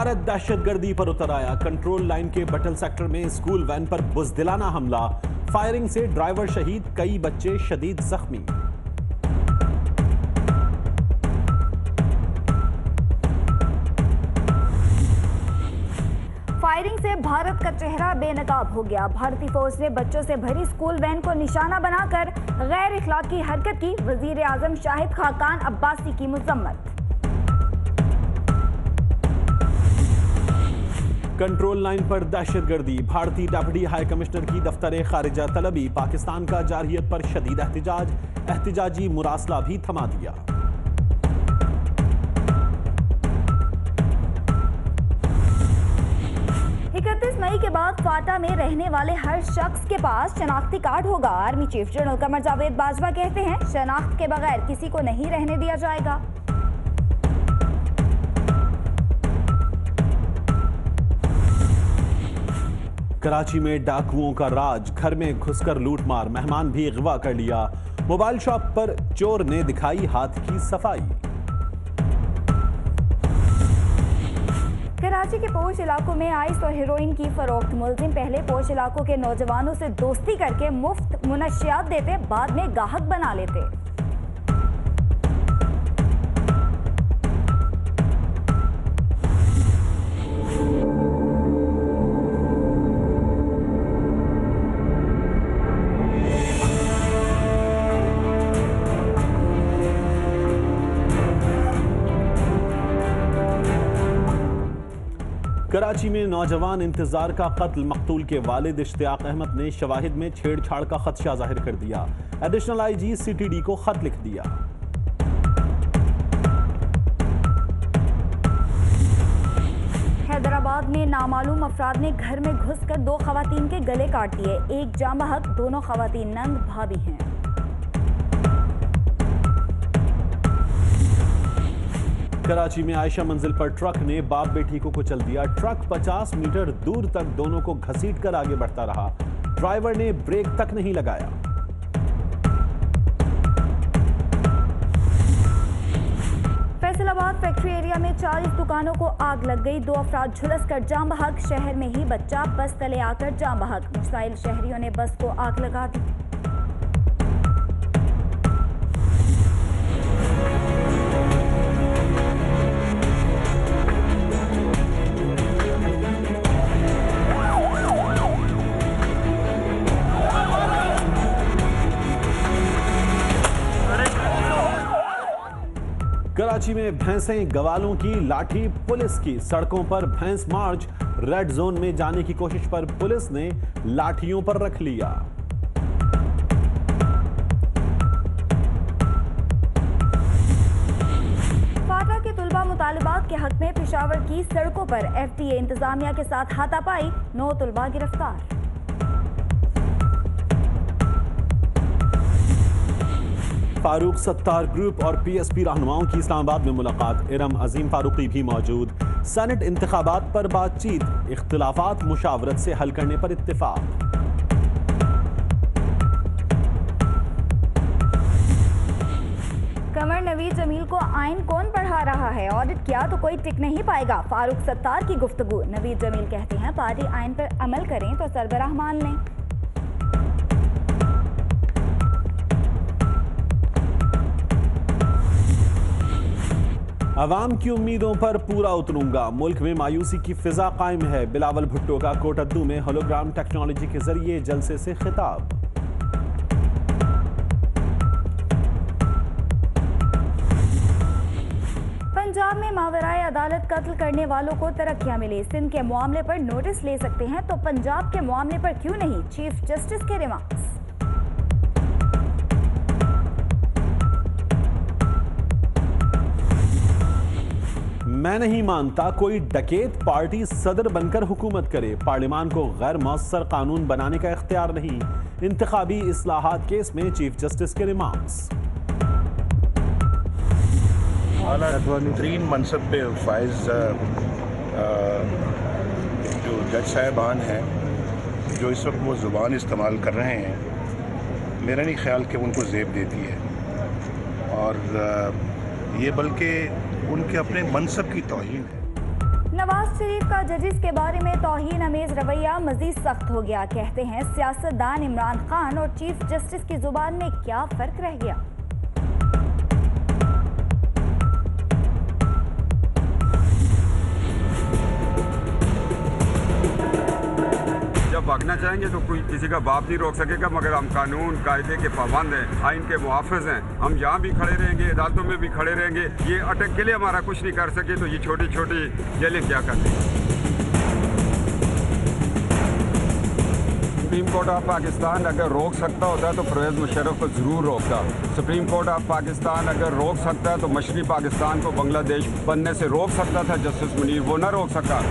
भारत दहशतगर्दी पर उतर आया। कंट्रोल लाइन के बटल सेक्टर में स्कूल वैन पर बुज़दिलाना हमला, फायरिंग से ड्राइवर शहीद, कई बच्चे शदीद जख्मी। फायरिंग से भारत का चेहरा बेनकाब हो गया। भारतीय फौज ने बच्चों से भरी स्कूल वैन को निशाना बनाकर गैर इखलाकी हरकत की। वजीर आजम शाहिद खाकान अब्बासी की मजम्मत। कंट्रोल लाइन पर दहशतगर्दी, भारतीय डेप्यूटी हाई कमिश्नर की दफ्तर खारिजा तलबी। पाकिस्तान का जारहियत पर शदीद एहतिजाजी मुरासला भी थमा दिया। मई के बाद फाटा में रहने वाले हर शख्स के पास शनाख्ती कार्ड होगा। Army chief general Qamar Javed Bajwa कहते हैं, शनाख्त के बगैर किसी को नहीं रहने दिया जाएगा। कराची में डाकुओं का राज, घर में घुसकर लूटमार, मेहमान भी अगवा कर लिया। मोबाइल शॉप पर चोर ने दिखाई हाथ की सफाई। कराची के पोश इलाकों में आइस और हेरोइन की फरोख्त। मुलजिम पहले पोश इलाकों के नौजवानों से दोस्ती करके मुफ्त मुनशियात देते, बाद में गाहक बना लेते। कराची में नौजवान इंतजार का कत्ल, मकतूल के वालिद इश्तियाक अहमद ने शवाहिद में छेड़छाड़ का खदशा जाहिर कर दिया। एडिशनल आईजी सीटीडी को खत लिख दिया। हैदराबाद में नामालूम अफराद ने घर में घुसकर 2 खवातीन के गले काट दिए। एक जाँ बहक, दोनों खवातीन नंद भाभी हैं। कराची में आयशा मंजिल पर ट्रक ने बाप बेटी को कुचल दिया। ट्रक 50 मीटर दूर तक दोनों को घसीटकर आगे बढ़ता रहा। ड्राइवर ने ब्रेक तक नहीं लगाया। फैसलाबाद फैक्ट्री एरिया में 40 दुकानों को आग लग गई। 2 अफराद झुलसकर जाँ बहक, शहर में ही बच्चा बस तले आकर जाँ बहक। मुश्ताइल शहरियों ने बस को आग लगा दी। कराची में भैंसें गवालों की, लाठी पुलिस की। सड़कों पर भैंस मार्च, रेड जोन में जाने की कोशिश पर पुलिस ने लाठियों पर रख लिया। फाटा के तुलबा मुतालिबात के हक में पेशावर की सड़कों पर एफटीए इंतजामिया के साथ हाथापाई, 9 तुलबा गिरफ्तार। फारूक सत्तार ग्रुप और पीएसपी रहनुमाओं की इस्लामाबाद में मुलाकात। इरम अजीम फारूकी भी मौजूद। सेनेट इंतखाबात पर बातचीत, इख्तिलाफात मुशावरत से हल करने पर इत्तिफाक। कमर नवीद जमील को आइन कौन पढ़ा रहा है, ऑडिट किया तो कोई टिक नहीं पाएगा। फारूक सत्तार की गुफ्तगू। नवीद जमील कहते हैं, पार्टी आइन पर अमल करें तो सरबराह मान लें। अवाम की उम्मीदों पर पूरा उतरूंगा, मुल्क में मायूसी की फिजा कायम है। बिलावल भुट्टो का कोटद्दू में होलोग्राम टेक्नोलॉजी के जरिए जलसे से खिताब। पंजाब में मावराए अदालत कत्ल करने वालों को तरक्कियां मिली। सिंध के मामले पर नोटिस ले सकते हैं तो पंजाब के मामले पर क्यों नहीं, चीफ जस्टिस के रिमार्क्स। मैं नहीं मानता कोई डकैत पार्टी सदर बनकर हुकूमत करे। पार्लियामान को गैर मौसर कानून बनाने का इख्तियार नहीं। इंतखाबी इस्लाहात केस में चीफ जस्टिस के रिमार्क्स। तरीन मनसब पे फाइज जो जज साहबान हैं, जो इस वक्त वो ज़ुबान इस्तेमाल कर रहे हैं, मेरा नहीं ख्याल कि उनको ज़ेब देती है, और ये बल्कि उनके अपने मनसब की तौहीन है। नवाज शरीफ का जजिस के बारे में तौहीन अमेज रवैया मजीद सख्त हो गया। कहते हैं सियासतदान इमरान खान और चीफ जस्टिस की जुबान में क्या फर्क रह गया। जब भागना चाहेंगे तो कोई किसी का बाप नहीं रोक सकेगा, मगर हम कानून कायदे के पाबंद हैं, आइन के मुहाफ़िज़ हैं। हम यहाँ भी खड़े रहेंगे, अदालतों में भी खड़े रहेंगे। ये अटक के लिए हमारा कुछ नहीं कर सके तो ये छोटी छोटी जेलें क्या कर दें। सुप्रीम कोर्ट ऑफ पाकिस्तान अगर रोक सकता होता है तो परवेज़ मुशर्रफ को ज़रूर रोकता। सुप्रीम कोर्ट ऑफ पाकिस्तान अगर रोक सकता है तो मशरक़ी पाकिस्तान को बांग्लादेश बनने से रोक सकता था जस्टिस मुनीर, वो ना रोक सका।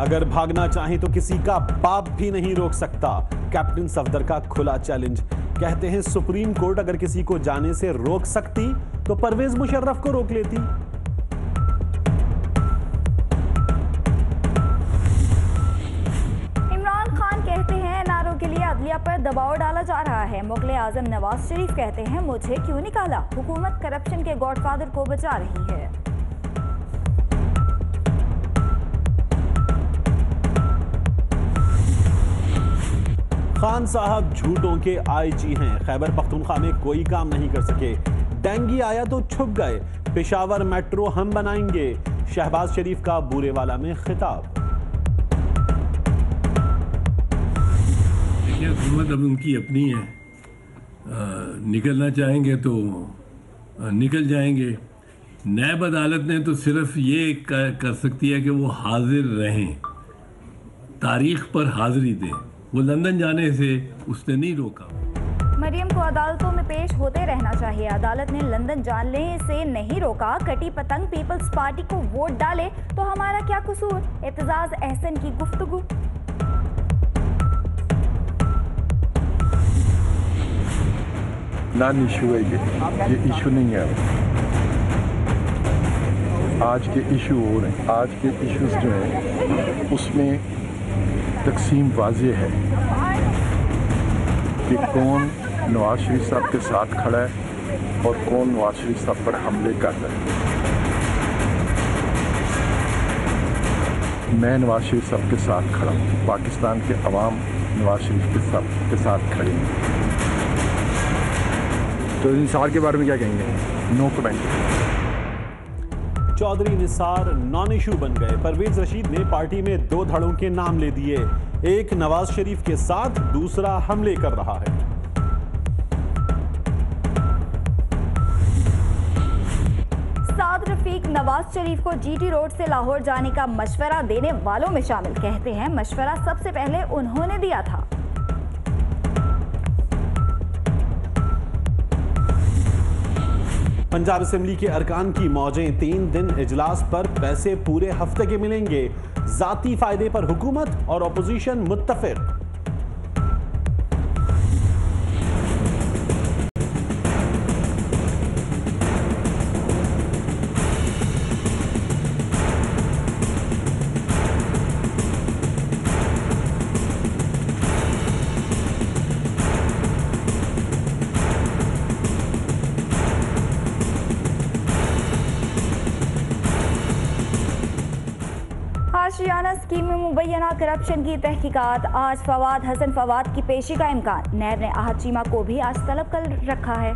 अगर भागना चाहे तो किसी का बाप भी नहीं रोक सकता। कैप्टन सफदर का खुला चैलेंज। कहते हैं सुप्रीम कोर्ट अगर किसी को जाने से रोक सकती तो परवेज मुशर्रफ को रोक लेती। इमरान खान कहते हैं एनआरओ के लिए अदलिया पर दबाव डाला जा रहा है। मुगल आजम नवाज शरीफ कहते हैं मुझे क्यों निकाला, हुकूमत करप्शन के गॉडफादर को बचा रही है। खान साहब झूठों के आईजी हैं। खैबर पख्तूनख्वा में कोई काम नहीं कर सके। डेंगी आया तो छुप गए। पेशावर मेट्रो हम बनाएंगे। शहबाज शरीफ का बूरेवाला में खिताब। देखिए हुकूमत अब उनकी अपनी है, निकलना चाहेंगे तो निकल जाएंगे। नैब अदालत ने तो सिर्फ ये कर सकती है कि वो हाजिर रहें, तारीख पर हाजिरी दें। वो लंदन जाने से उसने नहीं रोका। मरियम को अदालतों में पेश होते रहना चाहिए। अदालत ने लंदन जाने से नहीं रोका। कटी पतंग पीपल्स पार्टी को वोट डाले तो हमारा क्या कसूर। एतजाज अहसन की गुफ्तगू। नॉन इशू है ये इशू नहीं है। आज के इशू हो रहे हैं, आज के इश्यूज जो हैं उसमें तकसीम वाज़ेह है कि कौन नवाज शरीफ साहब के साथ खड़ा है और कौन नवाज शरीफ साहब पर हमले कर रहा है। मैं नवाज शरीफ साहब के साथ खड़ा हूँ। पाकिस्तान के अवाम नवाज शरीफ के साथ खड़े हैं। तो निसार के बारे में क्या कहेंगे? No comment. Chaudhry Nisar non issue बन गए। परवेज रशीद ने पार्टी में दो धड़ों के नाम ले दिए। एक नवाज शरीफ के साथ, दूसरा हमले कर रहा है। साद रफीक नवाज शरीफ को जीटी रोड से लाहौर जाने का मशवरा देने वालों में शामिल। कहते हैं मशवरा सबसे पहले उन्होंने दिया था। पंजाब असेंबली के अरकान की मौजें। 3 दिन इजलास पर पैसे पूरे हफ्ते के मिलेंगे। जाती फायदे पर हुकूमत और अपोजिशन मुत्तफिक। आशियाना स्कीम में मुबैना करप्शन की तहकीकात। आज फवाद हसन फवाद की पेशी का इम्कान। नैब ने आहद चीमा को भी आज तलब कर रखा है।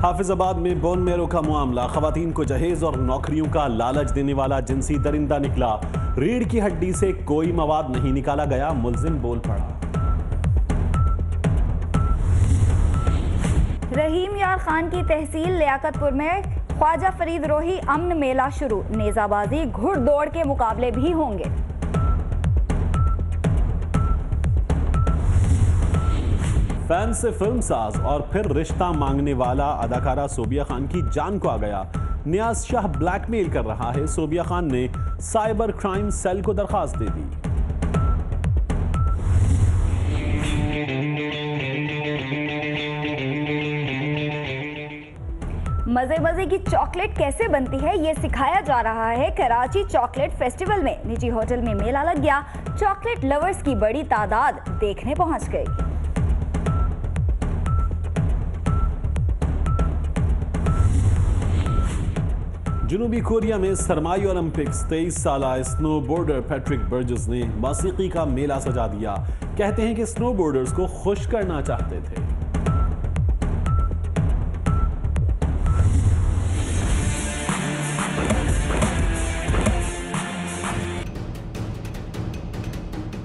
हाफिजाबाद में बोन मेरो का मामला। खवातीन को जहेज और नौकरियों का लालच देने वाला जिनसी दरिंदा निकला। रीढ़ की हड्डी से कोई मवाद नहीं निकाला गया, मुल्जिम बोल पड़ा। रहीम यार खान की तहसील लियाकतपुर में ख्वाजा फरीद रोही अमन मेला शुरू। नेजाबाजी घुड़दौड़ के मुकाबले भी होंगे। फैन से फिल्म साज और फिर रिश्ता मांगने वाला अदाकारा सोबिया खान की जान को आ गया। नियाज शाह ब्लैकमेल कर रहा है। सोबिया खान ने साइबर क्राइम सेल को दरखास्त दे दी। मजे मजे की चॉकलेट कैसे बनती है ये सिखाया जा रहा है कराची चॉकलेट फेस्टिवल में। निजी होटल में मेला लग गया, चॉकलेट लवर्स की बड़ी तादाद देखने पहुंच गई। जनूबी कोरिया में सरमाई ओलंपिक्स 23 साला स्नोबोर्डर पैट्रिक बर्जेस ने मौसीकी का मेला सजा दिया। कहते हैं कि स्नोबोर्डर्स को खुश करना चाहते थे।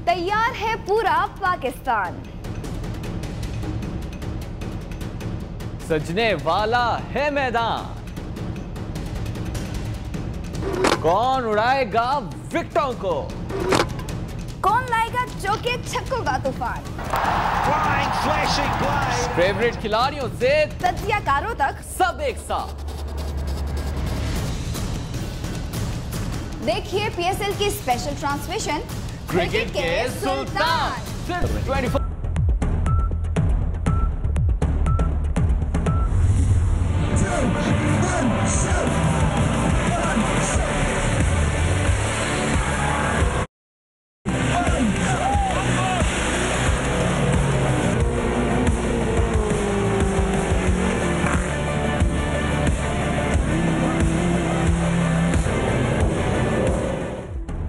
तैयार है पूरा पाकिस्तान, सजने वाला है मैदान, कौन उड़ाएगा विकेटों को, कौन लाएगा चौके छक्कों का तूफान, फेवरेट खिलाड़ियों से तजियाकारों तक सब एक साथ। देखिए पीएसएल की स्पेशल ट्रांसमिशन क्रिकेट के सुल्तान सिर्फ 24।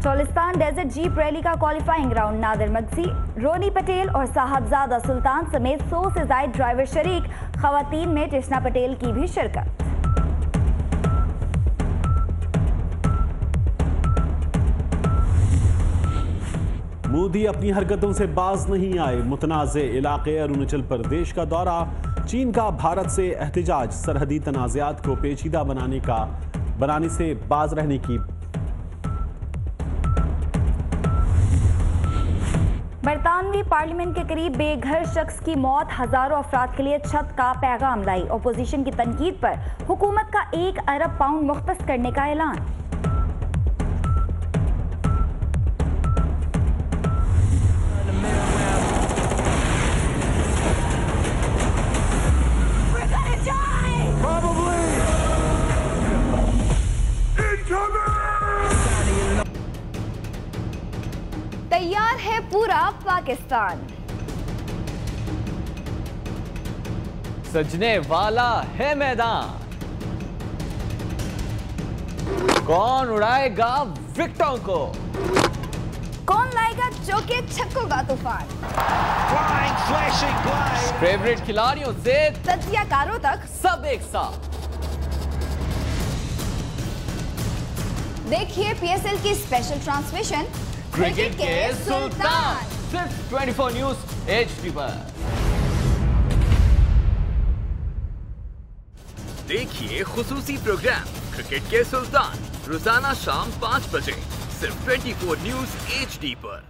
चोलिस्तान डेजर्ट जीप रैली का क्वालिफाइंग राउंड नादिर मगसी, रोनी पटेल और साहबजादा सुल्तान समेत 100 से ज्यादा ड्राइवर शरीक, खवातीन में टिशना पटेल की भी शिरकत। मोदी अपनी हरकतों से बाज नहीं आए, मुतनाज़े इलाके अरुणाचल प्रदेश का दौरा, चीन का भारत से एहतिजाज, सरहदी तनाज़ात को पेचीदा बनाने से बाज रहने की। बरतानवी पार्लियामेंट के करीब बेघर शख्स की मौत हजारों अफराद के लिए छत का पैगाम लाई। ओपोजिशन की तनकीद पर हुकूमत का 1 अरब पाउंड मुख्तस करने का ऐलान। तैयार है पूरा पाकिस्तान, सजने वाला है मैदान, कौन उड़ाएगा विकेटों को, कौन लाएगा चौके छक्कों का तूफान, फेवरेट खिलाड़ियों से तजियाकारों तक सब एक साथ। देखिए पीएसएल की स्पेशल ट्रांसमिशन क्रिकेट के सुल्तान सिर्फ 24 न्यूज एचडी पर। देखिए खुसूसी प्रोग्राम क्रिकेट के सुल्तान रोजाना शाम 5 बजे सिर्फ 24 न्यूज एचडी पर।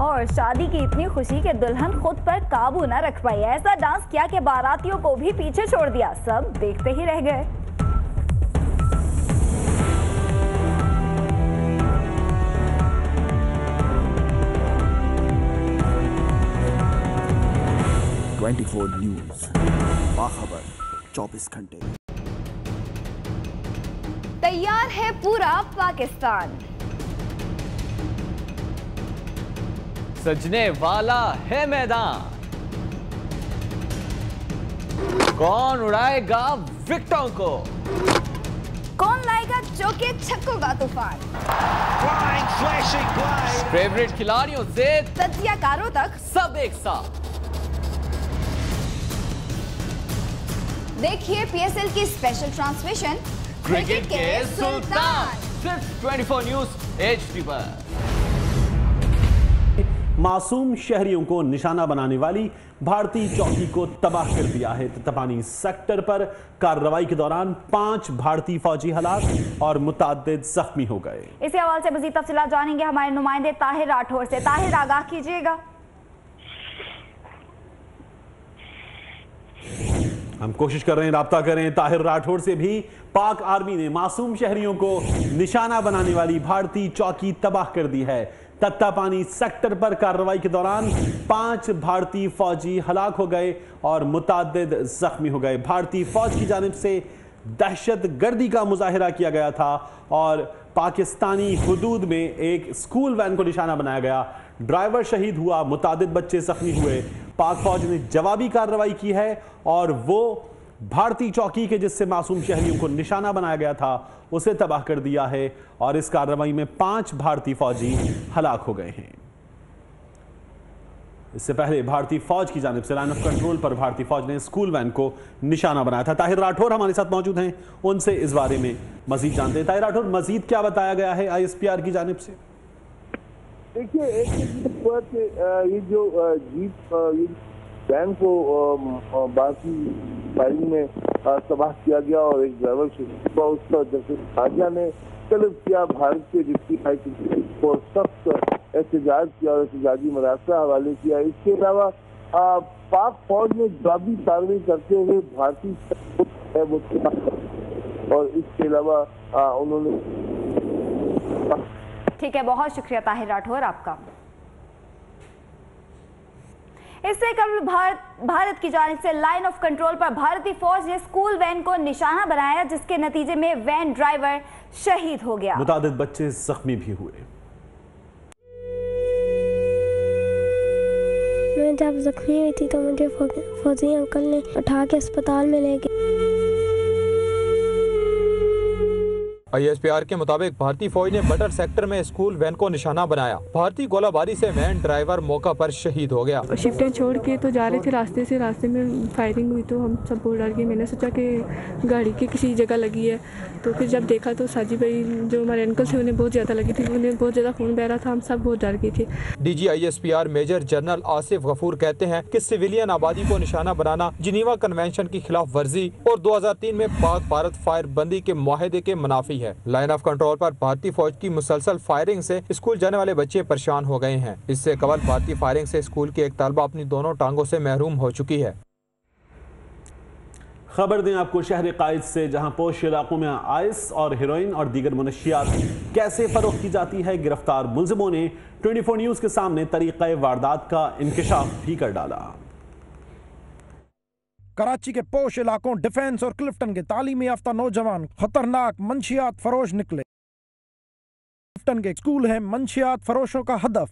और शादी की इतनी खुशी कि दुल्हन खुद पर काबू न रख पाई। ऐसा डांस किया कि बारातियों को भी पीछे छोड़ दिया, सब देखते ही रह गए। न्यूज़ बाखबर 24 घंटे। तैयार है पूरा पाकिस्तान, सजने वाला है मैदान, कौन उड़ाएगा विकेटों को, कौन लाएगा चौके छक्कों का तूफान, फेवरेट खिलाड़ियों से तजियाकारों तक सब एक साथ। देखिए पीएसएल की स्पेशल ट्रांसमिशन क्रिकेट के सुल्तान सिर्फ 24 न्यूज एचडी पर। मासूम शहरियों को निशाना बनाने वाली भारतीय चौकी को तबाह कर दिया है। तत्तापानी सेक्टर पर कार्रवाई के दौरान 5 भारतीय फौजी हलाक और मुतअद्दिद जख्मी हो गए। इसी हवाले से मजीद तफसीलात जानेंगे हमारे नुमाइंदे ताहिर राठौर से। ताहिर, आगाह कीजिएगा। हम कोशिश कर रहे हैं राब्ता करें ताहिर राठौर से भी। पाक आर्मी ने मासूम शहरियों को निशाना बनाने वाली भारतीय चौकी तबाह कर दी है। तत्तापानी सेक्टर पर कार्रवाई के दौरान 5 भारतीय फौजी हलाक हो गए और मुतअद्दिद जख्मी हो गए। भारतीय फौज की जानिब से दहशत गर्दी का मुजाहिरा किया गया था और पाकिस्तानी हुदूद में एक स्कूल वैन को निशाना बनाया गया। ड्राइवर शहीद हुआ, मुतअद्दिद बच्चे जख्मी हुए। पाक फौज ने जवाबी कार्रवाई की है और वो भारतीय चौकी के जिससे मासूम शहरियों को निशाना बनाया गया था उसे तबाह कर दिया है और इस कार्रवाई में 5 भारतीय फौजी हलाक हो गए हैं। इससे पहले भारतीय फौज की जानिब से लाइन ऑफ कंट्रोल पर भारतीय फौज ने स्कूल वैन को निशाना बनाया था। ताहिर राठौर हमारे साथ मौजूद हैं, उनसे इस बारे में मजीद जानते हैं। ताहिर राठौर, मजीद क्या बताया गया है ISPR की जानिब से? देखिए, ये जो जीप वैन को बाकी फायरिंग में तबाह किया गया और एक ड्राइवर शहीद हुआ, उसका जैसे खाजा ने तलब किया भारत के डिप्टी हाई कमिश्नर को सख्त एहतजाज किया और एहतजाजी मरासला हवाले किया। इसके अलावा पाक फौज ने जवाबी कार्रवाई करते हुए भारतीय और इसके अलावा उन्होंने। ठीक है, बहुत शुक्रिया ताहिर राठौर आपका। इससे कबल भारत की जानिब से लाइन ऑफ कंट्रोल पर भारतीय फौज ने स्कूल वैन को निशाना बनाया, जिसके नतीजे में वैन ड्राइवर शहीद हो गया। मुतअद्दिद बच्चे जख्मी भी हुए। मैं जब जख्मी हुई थी तो मुझे फौजी अंकल ने उठा के अस्पताल में ले गए। ISPR के मुताबिक भारतीय फौज ने बटर सेक्टर में स्कूल वैन को निशाना बनाया। भारतीय गोलाबारी से वैन ड्राइवर मौका पर शहीद हो गया। शिफ्टें छोड़ के तो जा रहे थे रास्ते में फायरिंग हुई तो हम सब बहुत डर गए। मैंने सोचा कि गाड़ी की किसी जगह लगी है, तो फिर जब देखा तो साजी भाई जो हमारे अंकल थे उन्हें बहुत ज़्यादा लगी थी, उन्हें बहुत ज़्यादा खून बह रहा था, हम सब बहुत डर गए थे। DG ISPR major general Asif Ghafoor कहते हैं कि सिविलियन आबादी को निशाना बनाना जिनीवा कन्वेंशन की खिलाफ वर्जी और 2003 में पाक भारत फायर बंदी के मुआहदे के मुनाफी है। लाइन ऑफ कंट्रोल पर भारतीय फौज की मुसलसल फायरिंग से स्कूल जाने वाले बच्चे परेशान हो गए हैं। इससे कबल भारतीय फायरिंग से स्कूल की एक तलबा अपनी दोनों टांगों से महरूम हो चुकी है। खबर दें आपको शहर कायद से, जहां पोश इलाकों में आइस और हेरोइन और दीगर मुनशियात कैसे फरोख्त की जाती है। गिरफ्तार मुलजिमों ने 24 न्यूज़ के सामने तरीक़े वारदात का इंकशाफ भी कर डाला। कराची के पोश इलाकों डिफेंस और क्लिफ्टन के तालीमी याफ्ता नौजवान खतरनाक मंशियात फरोश निकले। क्लिफ्टन के स्कूल है मंशियात फरोशों का हदफ।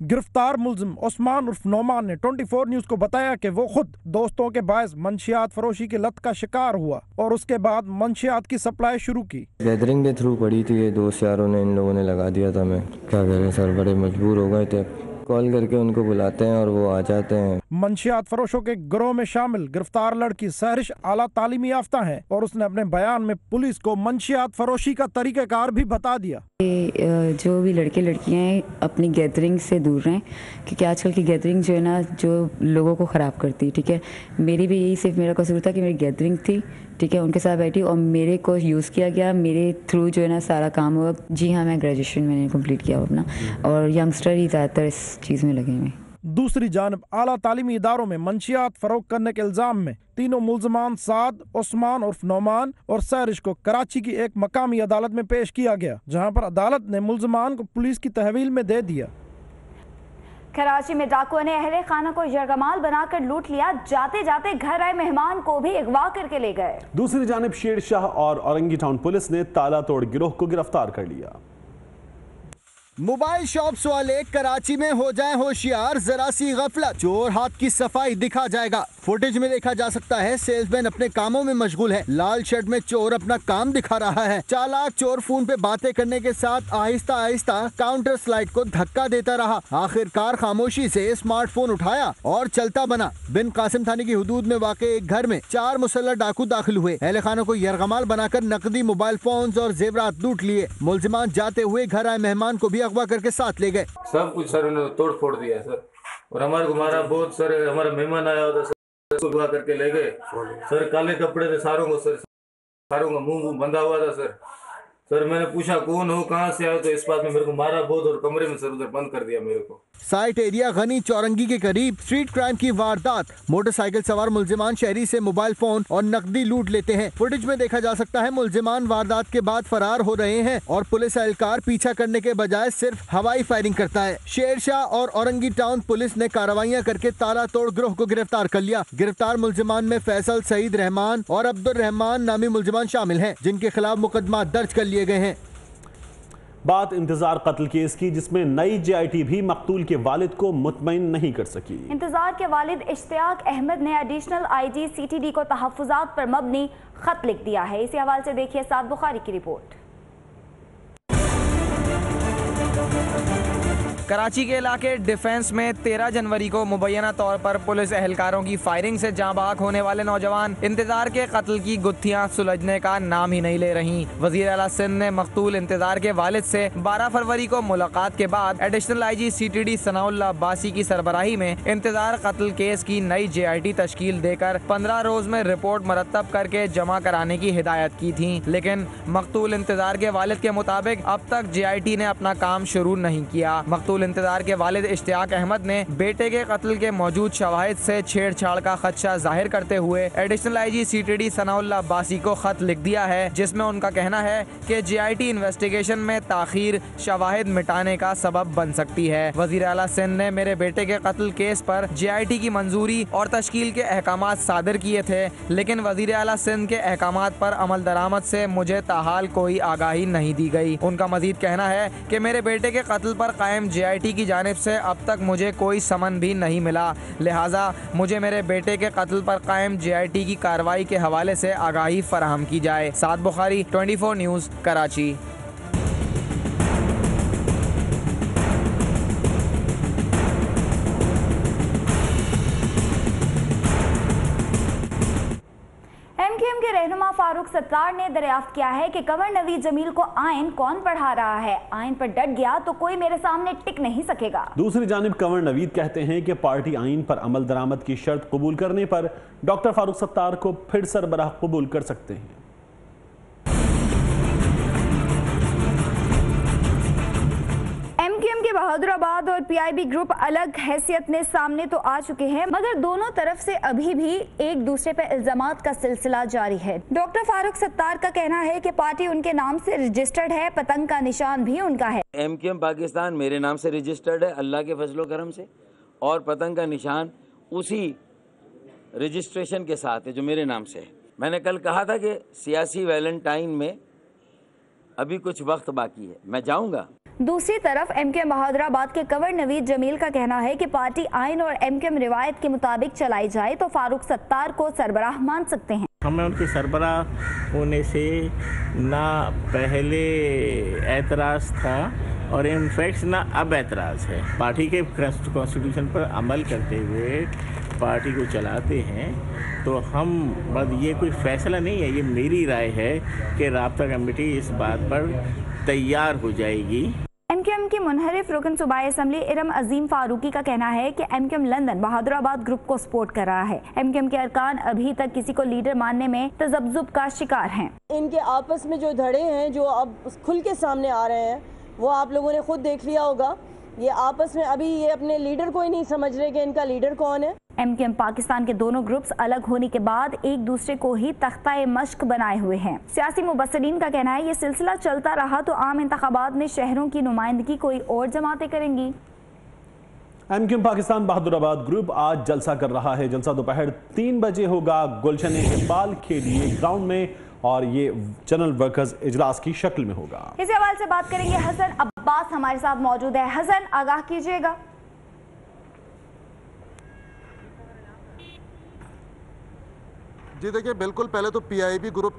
गिरफ्तार मुल्जिम उस्मान उर्फ नौमान ने 24 न्यूज़ को बताया कि वो खुद दोस्तों के बायस मंशियात फरोशी की लत का शिकार हुआ और उसके बाद मंशियात की सप्लाई शुरू की। गैदरिंग में थ्रू पड़ी थी, ये दोस्त यारों ने इन लोगों ने लगा दिया था। मैं क्या करें सर, बड़े मजबूर हो गए थे। कॉल करके उनको बुलाते हैं और वो आ जाते हैं। मंशियात फरोशों के गिरोह में शामिल गिरफ्तार लड़की सहरिश आला तालीमी याफ्ता है और उसने अपने बयान में पुलिस को मंशियात फरोशी का तरीक़ाकार भी बता दिया। जो भी लड़के लड़कियां हैं अपनी गैदरिंग से दूर रहें, क्योंकि आजकल की गैदरिंग जो है ना जो लोगों को ख़राब करती है। ठीक है, मेरी भी यही सिर्फ मेरा कसूर था कि मेरी गैदरिंग थी, ठीक है, उनके साथ बैठी और मेरे को यूज़ किया गया, मेरे थ्रू जो है ना सारा काम हुआ। जी हाँ, मैं ग्रेजुएशन मैंने कंप्लीट किया अपना और यंगस्टर ही ज़्यादातर इस चीज़ में लगे हुए। दूसरी जानब आला तालीमी इदारों में मंशियात फरोख्त करने के इल्जाम में तीनों मुल्जमान साद, उस्मान उर्फ नौमान और सहरिश को कराची की एक मकामी अदालत में पेश किया गया, जहां पर अदालत ने मुल्जमान को पुलिस की तहवील में दे दिया। कराची में डाकुओं ने अहले खाना को यरगमाल बनाकर लूट लिया, जाते जाते घर आए मेहमान को भी अगवा करके ले गए। दूसरी जानिब शेरशाह और औरंगी टाउन पुलिस ने ताला तोड़ गिरोह को गिरफ्तार कर लिया। मोबाइल शॉप्स वाले कराची में हो जाएं होशियार, जरा सी गफलत, चोर हाथ की सफाई दिखा जाएगा। फुटेज में देखा जा सकता है सेल्समैन अपने कामों में मशगूल है। लाल शर्ट में चोर अपना काम दिखा रहा है। चालाक चोर फोन पे बातें करने के साथ आहिस्ता आहिस्ता काउंटर स्लाइड को धक्का देता रहा। आखिरकार खामोशी से स्मार्टफोन उठाया और चलता बना। बिन कासिम थाने की हुदूद में वाक़े एक घर में 4 मुसल्लह डाकू दाखिल हुए। अहले खानों को यरगमाल बनाकर नकदी, मोबाइल फोन्स और जेवरात लूट लिए। मुलजिमान जाते हुए घर आए मेहमान को भी अगवा करके साथ ले गए। सब कुछ सर उन्होंने तोड़ फोड़ दिया सर, और हमारे को मारा बहुत सर। हमारा मेहमान आया होता सर, अगवा करके ले गए सर। काले कपड़े थे सारों को सर, सारों का मुंह बंधा हुआ था सर। सर मैंने पूछा कौन हो, कहाँ से आए, तो इस बात में मेरे को मारा बहुत और कमरे में सर उधर बंद कर दिया मेरे को। साइट एरिया गनी चौरंगी के करीब स्ट्रीट क्राइम की वारदात। मोटरसाइकिल सवार मुलजिमान शहरी से मोबाइल फोन और नकदी लूट लेते हैं। फुटेज में देखा जा सकता है मुलजिमान वारदात के बाद फरार हो रहे हैं और पुलिस एहलकार पीछा करने के बजाय सिर्फ हवाई फायरिंग करता है। शेरशाह और औरंगी टाउन पुलिस ने कार्रवाइयां करके ताला तोड़ गिरोह को गिरफ्तार कर लिया। गिरफ्तार मुलजिमान में फैसल, सईद रहमान और अब्दुल रहमान नामी मुलजिमान शामिल हैं, जिनके खिलाफ मुकदमा दर्ज कर लिए गए हैं। बात इंतजार कत्ल केस की, जिसमें नई जेआईटी भी मकतूल के वालिद को मुतमईन नहीं कर सकी। इंतजार के वालिद इश्तियाक अहमद ने एडिशनल आईजी सीटीडी को तहफ्फुजात पर मबनी खत लिख दिया है। इसी हवाले से देखिए साद बुखारी की रिपोर्ट। कराची के इलाके डिफेंस में 13 जनवरी को मुबैना तौर पर पुलिस एहलकारों की फायरिंग से जाँ बहक होने वाले नौजवान इंतजार के कत्ल की गुत्थियां सुलझने का नाम ही नहीं ले रही। वजीर आला सिंध ने मकतूल इंतजार के वालिद से 12 फरवरी को मुलाकात के बाद additional IG CTD Sanaullah Abbasi की सरबराही में इंतजार कत्ल केस की नई जेआईटी तश्कील देकर 15 रोज में रिपोर्ट मरतब करके जमा कराने की हिदायत की थी। लेकिन मकतूल इंतजार के वालिद के मुताबिक अब तक जेआईटी ने अपना काम शुरू नहीं किया। मकतूल इंतजार के वालिद इश्तियाक अहमद ने बेटे के कत्ल के मौजूद शवाहिद से छेड़छाड़ का खदशा जाहिर करते हुए additional IG CTD Sanaullah Abbasi को खत लिख दिया है, जिसमें उनका कहना है कि जेआईटी इन्वेस्टिगेशन में ताखीर शवाहिद मिटाने का सबब बन सकती है। वजीर आला सिंध ने मेरे बेटे के कत्ल केस पर जेआईटी की मंजूरी और तश्कील के अहकामात सादर किए थे, लेकिन वजीर आला सिंध के अहकामात पर अमल दरामद से मुझे ताहाल कोई आगाही नहीं दी गई। उनका मजीद कहना है कि मेरे बेटे के कत्ल पर कायम जेआईटी की जानिब से अब तक मुझे कोई समन भी नहीं मिला, लिहाजा मुझे मेरे बेटे के कत्ल पर कायम जेआईटी की कार्रवाई के हवाले से आगाही फराहम की जाए। साद बुखारी, 24 न्यूज़, कराची। एमक्यूएम के रहनुमा फारूक सत्तार ने दरियाफ्त किया है कि कंवर नवीद जमील को आइन कौन पढ़ा रहा है। आइन पर डट गया तो कोई मेरे सामने टिक नहीं सकेगा। दूसरी जानिब कंवर नवीद कहते हैं कि पार्टी आइन पर अमल दरामद की शर्त कबूल करने पर डॉक्टर फारूक सत्तार को फिर सरबराह कबूल कर सकते हैं। एमक्यूएम के बहादुराबाद और पीआईबी ग्रुप अलग हैसियत में सामने तो आ चुके हैं, मगर दोनों तरफ से अभी भी एक दूसरे पर इल्जामात का सिलसिला जारी है। डॉक्टर फारूक सत्तार का कहना है कि पार्टी उनके नाम से रजिस्टर्ड है, पतंग का निशान भी उनका है। एमक्यूएम पाकिस्तान मेरे नाम से रजिस्टर्ड है अल्लाह के फजलो करम से, और पतंग का निशान उसी रजिस्ट्रेशन के साथ है जो मेरे नाम से है। मैंने कल कहा था कि सियासी वैलेंटाइन में अभी कुछ वक्त बाकी है, मैं जाऊँगा। दूसरी तरफ एमक्यूएम बहादुराबाद के कंवर नवीद जमील का कहना है कि पार्टी आइन और एमक्यूएम रिवायत के मुताबिक चलाई जाए तो फारूक सत्तार को सरबराह मान सकते हैं। हमें उनके सरबराह होने से ना पहले एतराज़ था और इनफैक्ट ना अब एतराज़ है। पार्टी के कॉन्स्टिट्यूशन पर अमल करते हुए पार्टी को चलाते हैं, तो हम बस ये कोई फैसला नहीं है, ये मेरी राय है कि राब्ता कमेटी इस बात पर तैयार हो जाएगी। एमक्यूएम की मुनहरिफ रुकन सूबाई असम्बली इरम अजीम फारूकी का कहना है कि एमक्यूएम लंदन बहादुराबाद ग्रुप को सपोर्ट कर रहा है। एमक्यूएम के अरकान अभी तक किसी को लीडर मानने में तजब्जुब का शिकार हैं। इनके आपस में जो धड़े हैं जो अब खुल के सामने आ रहे हैं वो आप लोगों ने खुद देख लिया होगा। ये आपस में अभी ये अपने लीडर को ही नहीं समझ रहे कि इनका लीडर कौन है। एमक्यूएम पाकिस्तान के दोनों ग्रुप्स अलग होने के बाद एक दूसरे को ही तख्ता मश्क बनाए हुए हैं। सियासी मुबस्सिरीन का कहना है ये सिलसिला चलता रहा तो आम इंतखाबात में शहरों की नुमाइंदगी कोई और जमातें करेंगी। एमक्यूएम पाकिस्तान बहादुराबाद ग्रुप आज जलसा कर रहा है। जलसा दोपहर 3 बजे होगा गुलशन इकबाल के लिए ग्राउंड में, और ये जनरल वर्कर्स इजलास की शक्ल में होगा। इस हवाले से बात करेंगे हसन अब्बास हमारे साथ मौजूद है। हसन, आगाह कीजिएगा। जी देखिए, बिल्कुल पहले तो पीआईबी ग्रुप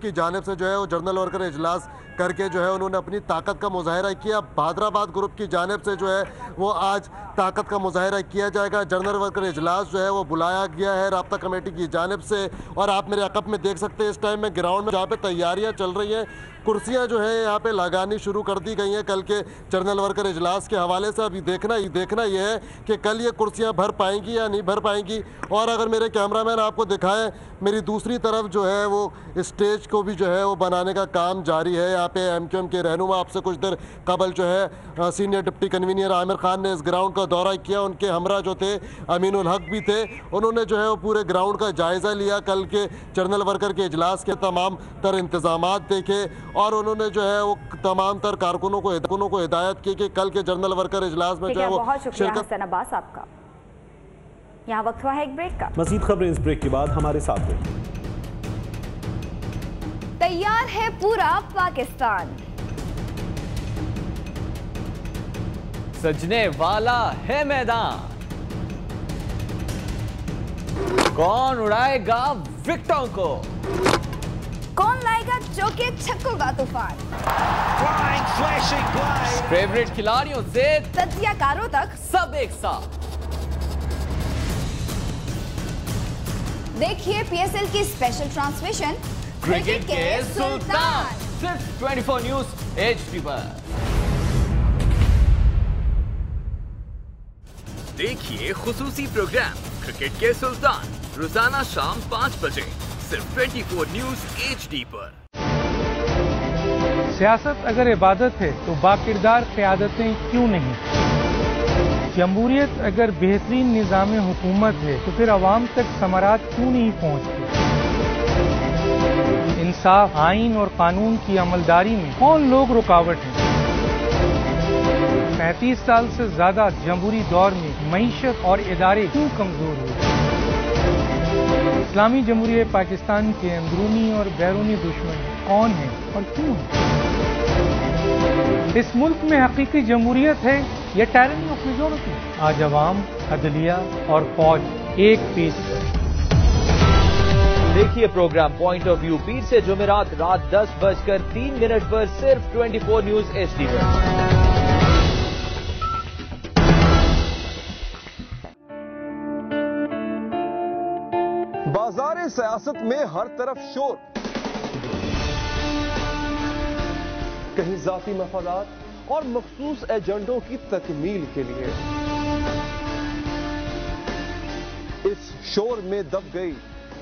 की जानिब से जो है वो जनरल वर्कर इजलास करके जो है उन्होंने अपनी ताकत का मुजाहरा किया। भादराबाद ग्रुप की जानिब से जो है वो आज ताकत का मुजाहरा किया जाएगा। जनरल वर्कर इजलास जो है वो बुलाया गया है राब्ता कमेटी की जानिब से। और आप मेरे अकब में देख सकते हैं इस टाइम में ग्राउंड में जहाँ पे तैयारियाँ चल रही हैं, कुर्सियाँ जो है यहाँ पे लगानी शुरू कर दी गई हैं कल के जनरल वर्कर इजलास के हवाले से। अभी देखना ये है कि कल ये कुर्सियाँ भर पाएंगी या नहीं भर पाएंगी। और अगर मेरे कैमरामैन आपको दिखाएं, मेरी दूसरी तरफ जो है वो स्टेज को भी जो है वो बनाने का काम जारी है। यहाँ पे एमक्यूएम के रहनुमा आपसे कुछ देर कबल जो है senior deputy convener Aamir Khan ने इस ग्राउंड का दौरा किया। उनके हमरा जो थे अमीनुल हक भी थे, उन्होंने जो है वो पूरे ग्राउंड का जायज़ा लिया। कल के जनरल वर्कर के इजलास के तमाम तर इंतजामात देखे और उन्होंने जो है वो तमाम तर कारकुनों को हिदायत की कि कल के जनरल वर्कर इजलास में जो है वो शिरकत। अब्बास आपका यहाँ वक्त हुआ है एक ब्रेक का। मज़ीद खबरें इस ब्रेक के बाद हमारे साथ रहिए। तैयार है पूरा पाकिस्तान, सजने वाला है मैदान, कौन उड़ाएगा विकेटों को, कौन लाएगा चौके छक्कों का तूफान, फेवरेट खिलाड़ियों से तजियाकारों तक सब एक साथ। देखिए पीएसएल की स्पेशल ट्रांसमिशन क्रिकेट के सुल्तान, सिर्फ 24 न्यूज एचडी पर। देखिए खुसूसी प्रोग्राम क्रिकेट के सुल्तान रोजाना शाम 5 बजे सिर्फ 24 न्यूज एचडी पर। सियासत अगर इबादत है तो बाकिरदार क़यादतें क्यों नहीं? जमहूरियत अगर बेहतरीन निज़ाम हुकूमत है तो फिर अवाम तक समारात क्यों नहीं पहुँचती? इंसाफ, आइन और कानून की अमलदारी में कौन लोग रुकावट हैं? 35 साल से ज्यादा जमहूरी दौर में मईशत और इदारे क्यों कमजोर हुए? इस्लामी जमहूरियत पाकिस्तान के अंदरूनी और बैरूनी दुश्मन कौन हैं और क्यों हैं? इस मुल्क में हकीकी जमहूरियत है या टायरनी ऑफ मेजॉरिटी? आज अवाम, अदलिया और फौज एक पेज पर। देखिए प्रोग्राम पॉइंट ऑफ व्यू पीर से जुमेरात रात 10:03 पर सिर्फ 24 न्यूज एचडी पर। बाजार सियासत में हर तरफ शोर, कहीं जाती मफादात और मखसूस एजेंडों की तकमील के लिए। इस शोर में दब गई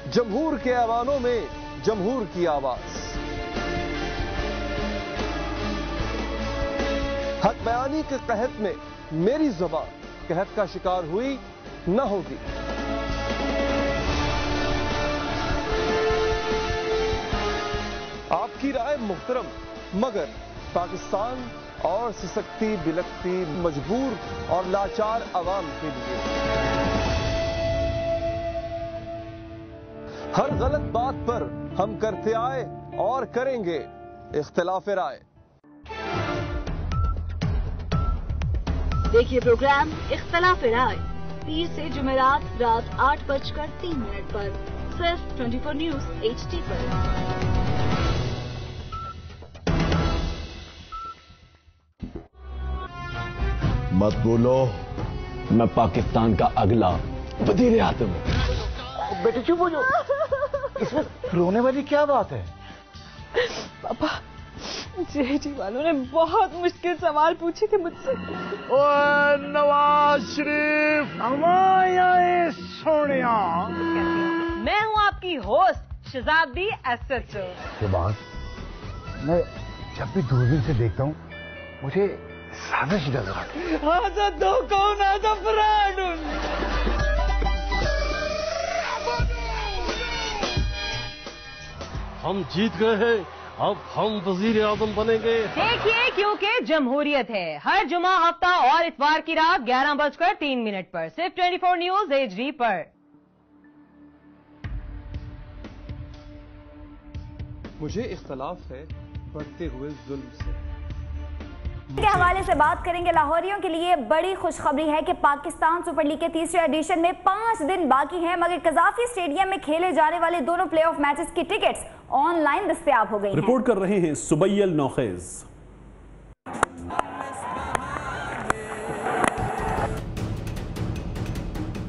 जमहूर के ऐवानों में जमहूर की आवाज। हक बयानी के कहत में मेरी ज़बान कहत का शिकार हुई न होगी। आपकी राय मुहतरम, मगर पाकिस्तान और सिसकती बिलकती मजबूर और लाचार अवाम के लिए हर गलत बात पर हम करते आए और करेंगे इख्तिलाफ राय। देखिए प्रोग्राम इख्तिलाफ राय पीर से जुमेरात रात 8:03 पर सिर्फ 24 न्यूज एचडी पर। मत बोलो, मैं पाकिस्तान का अगला वजीर आज़म हूं। बेटे चुप हो जाओ, इसमें रोने वाली क्या बात है? पापा, जेडी वालों ने बहुत मुश्किल सवाल पूछे थे मुझसे। ओए नवाज शरीफ, हमारा सोनिया। मैं हूँ आपकी होस्ट शहजादी एसएचओ। के बाद मैं जब भी दूरबीन से देखता हूँ मुझे साजिश नजर आती है। आजा दो कौन आजा फ्रॉड। हम जीत गए हैं, अब हम वजीर आज़म बनेंगे। देखिए क्योंकि जमहूरियत है। हर जुमा, हफ्ता और इतवार की रात 11:03 पर सिर्फ 24 न्यूज एचडी पर। मुझे इख्तलाफ है बढ़ते हुए जुल्म से, के हवाले से बात करेंगे। लाहौरियों के लिए बड़ी खुशखबरी है कि पाकिस्तान सुपर लीग के तीसरे एडिशन में 5 दिन बाकी हैं, मगर कजाफी स्टेडियम में खेले जाने वाले दोनों प्लेऑफ मैचेस की टिकट्स ऑनलाइन दस्तयाब हो गई हैं। रिपोर्ट कर रहे हैं सुबैयल नौखेज।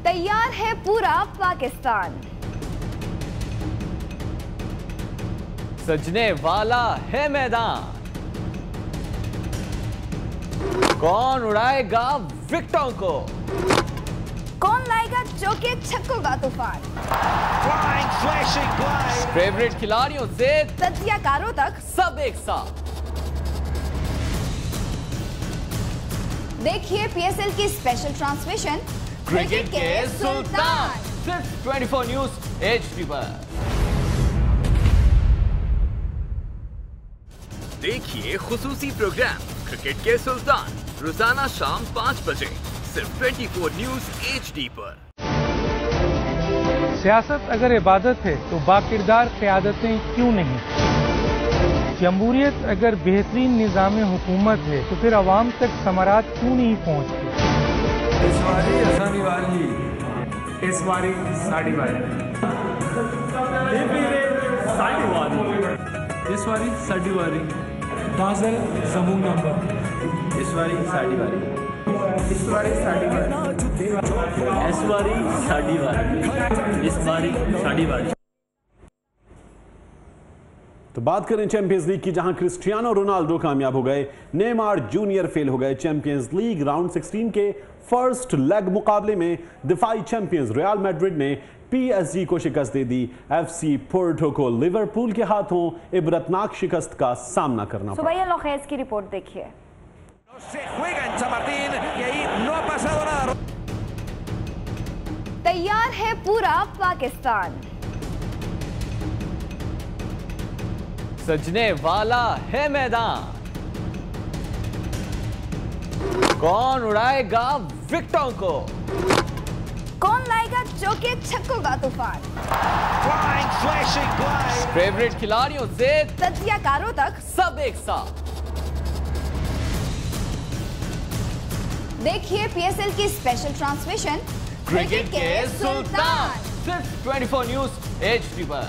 तैयार है पूरा पाकिस्तान, सजने वाला है मैदान, कौन उड़ाएगा विकेटों को, कौन लाएगा चौके छक्कों का तूफान, फेवरेट खिलाड़ियों से तजियाकारों तक सब एक साथ। देखिए पीएसएल की स्पेशल ट्रांसमिशन क्रिकेट के सुल्तान, सिर्फ 24 न्यूज एचडी पर। देखिए खुसूसी प्रोग्राम क्रिकेट के सुल्तान रोजाना शाम 5 बजे सिर्फ 24 न्यूज एचडी पर। सियासत अगर इबादत है तो बाकिरदार क़यादतें क्यों नहीं? जमहूरियत अगर बेहतरीन निज़ाम हुकूमत है तो फिर अवाम तक समारात क्यों नहीं पहुँचती? इस बारी आसानी वाली, इस बारी साड़ी वाली, इस बारी साड़ी वाली, दाजल जमून नंबर, इस बारी साड़ी वाली, इस बारी साड़ी वाली, इस बारी साड़ी वाली, इस बारी साड़ी वाली। तो बात करें चैंपियंस लीग की, जहां क्रिस्टियानो रोनाल्डो कामयाब हो गए, नेमार जूनियर फेल हो गए। चैंपियंस लीग राउंड 16 के फर्स्ट लेग मुकाबले में दिफाई चैंपियंस रियल मैड्रिड ने पीएसजी को शिकस्त दे दी। एफसी पोर्टो को लिवरपूल के हाथों इबरतनाक शिकस्त का सामना करना पड़ा। सुबैयल नौखेज की रिपोर्ट देखिए। तैयार है पूरा पाकिस्तान, सजने वाला है मैदान, कौन उड़ाएगा विकेटों को, कौन लाएगा चौके छक्कों का तूफान, फेवरेट खिलाड़ियों से तजियाकारों तक सब एक साथ। देखिए पीएसएल की स्पेशल ट्रांसमिशन क्रिकेट के सुल्तान, सिर्फ 24 न्यूज एचडी पर।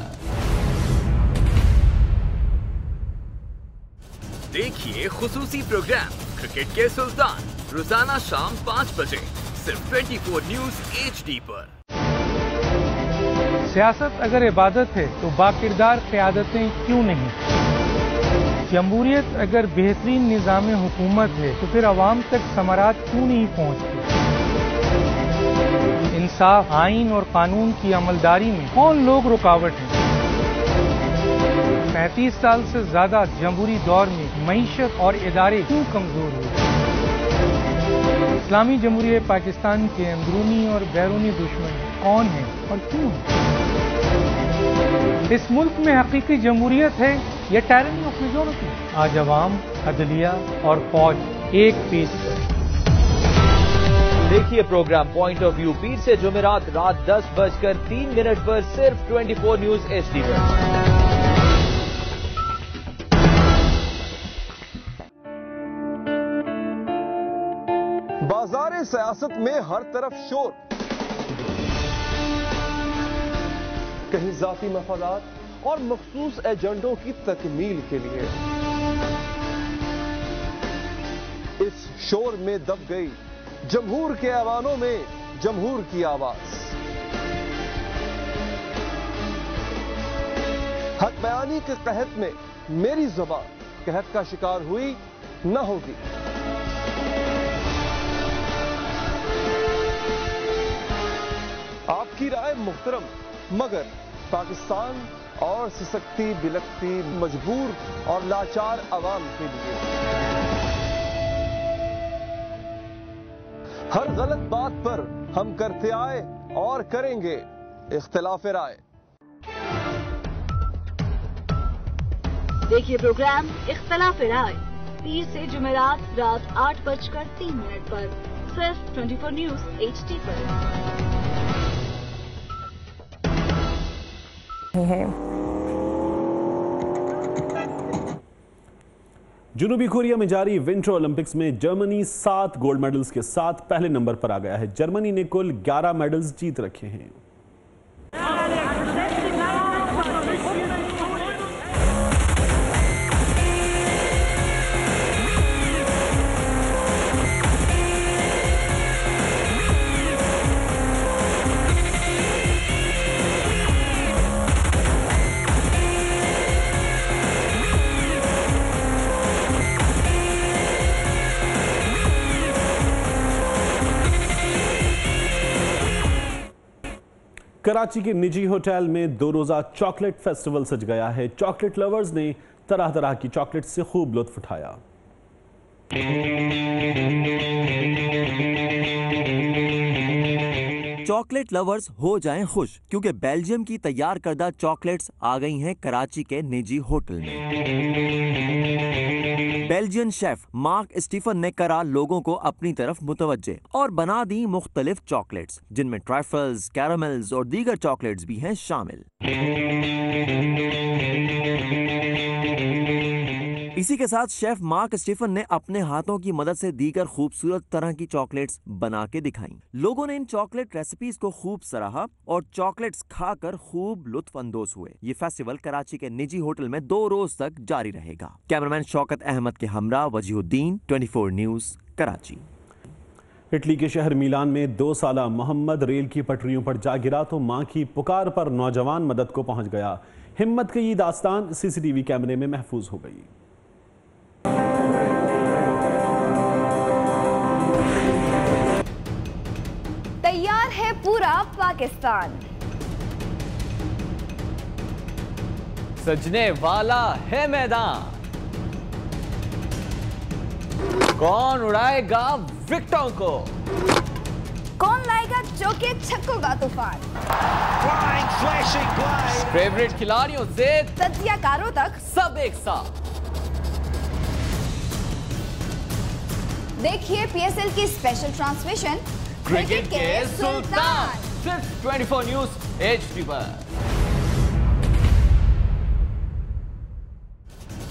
देखिए खुसूसी प्रोग्राम क्रिकेट के सुल्तान रोजाना शाम 5 बजे सिर्फ 24 न्यूज एचडी पर। सियासत अगर इबादत है तो बाकिरदार क़यादतें क्यों नहीं? जमहूरियत अगर बेहतरीन निज़ाम हुकूमत है तो फिर अवाम तक समारात क्यों नहीं पहुँचती? इंसाफ, आइन और कानून की अमलदारी में कौन लोग रुकावट हैं? 35 साल से ज्यादा जमहूरी दौर में मईशत और इदारे क्यों कमजोर हुए? इस्लामी जमहूरियत पाकिस्तान के अंदरूनी और बैरूनी दुश्मन कौन है और क्यों है? इस मुल्क में हकीकी जमहूरियत है या टायरनी ऑफ मेजॉरिटी? आज अवाम, अदलिया और फौज एक पेज पर। देखिए प्रोग्राम पॉइंट ऑफ व्यू पीर से जुमेरात रात 10:03 पर सिर्फ 24 न्यूज एचडी पर। बाजार सियासत में हर तरफ शोर, कहीं जाती मफादात और मखसूस एजेंडों की तकमील के लिए। इस शोर में दब गई जमहूर के ऐवानों में जमहूर की आवाज। हक बयानी के कहत में मेरी ज़बान कहत का शिकार हुई न होगी। आपकी राय मुहतरम, मगर पाकिस्तान और सिसकती बिलकती मजबूर और लाचार अवाम के लिए। हर गलत बात पर हम करते आए और करेंगे इख्तिलाफ राय। देखिए प्रोग्राम इख्तिलाफ राय पीर से जुमेरात रात 8:03 पर सिर्फ 24 न्यूज एचडी पर। जुनूबी कोरिया में जारी विंटर ओलंपिक्स में जर्मनी 7 गोल्ड मेडल्स के साथ पहले नंबर पर आ गया है। जर्मनी ने कुल 11 मेडल्स जीत रखे हैं। कराची के निजी होटल में 2 रोज़ा चॉकलेट फेस्टिवल सज गया है। चॉकलेट लवर्स ने तरह तरह की चॉकलेट से खूब लुत्फ उठाया। चॉकलेट लवर्स हो जाएं खुश, क्योंकि बेल्जियम की तैयार करदा चॉकलेट्स आ गई हैं कराची के निजी होटल में। बेल्जियन शेफ मार्क स्टीफन ने करा लोगों को अपनी तरफ मुतवज्जे और बना दी मुख्तलिफ चॉकलेट्स, जिनमें ट्रफल्स, कैरामल्स और दीगर चॉकलेट्स भी हैं शामिल। इसी के साथ शेफ मार्क स्टीफन ने अपने हाथों की मदद से दीगर खूबसूरत तरह की चॉकलेट्स बना के दिखाई। लोगों ने इन चॉकलेट रेसिपीज को खूब सराहा और चॉकलेट्स खाकर खूब लुत्फ अंदोज हुए। ये फेस्टिवल कराची के निजी होटल में 2 रोज तक जारी रहेगा। कैमरामैन शौकत अहमद के हमरा वजीहुद्दीन, 24 न्यूज, कराची। इटली के शहर मिलान में 2 साला मोहम्मद रेल की पटरियों पर जा गिरा तो मां की पुकार पर नौजवान मदद को पहुंच गया। हिम्मत की ये दास्तान सीसीटीवी कैमरे में महफूज हो गई। तैयार है पूरा पाकिस्तान, सजने वाला है मैदान, कौन उड़ाएगा विकेटों को, कौन लाएगा चौके छक्कों का तूफान, फेवरेट खिलाड़ियों से तज्जियाकारों तक सब एक साथ। देखिए पीएसएल की स्पेशल ट्रांसमिशन क्रिकेट के सुल्तान, सिर्फ 24 न्यूज एचडी पर।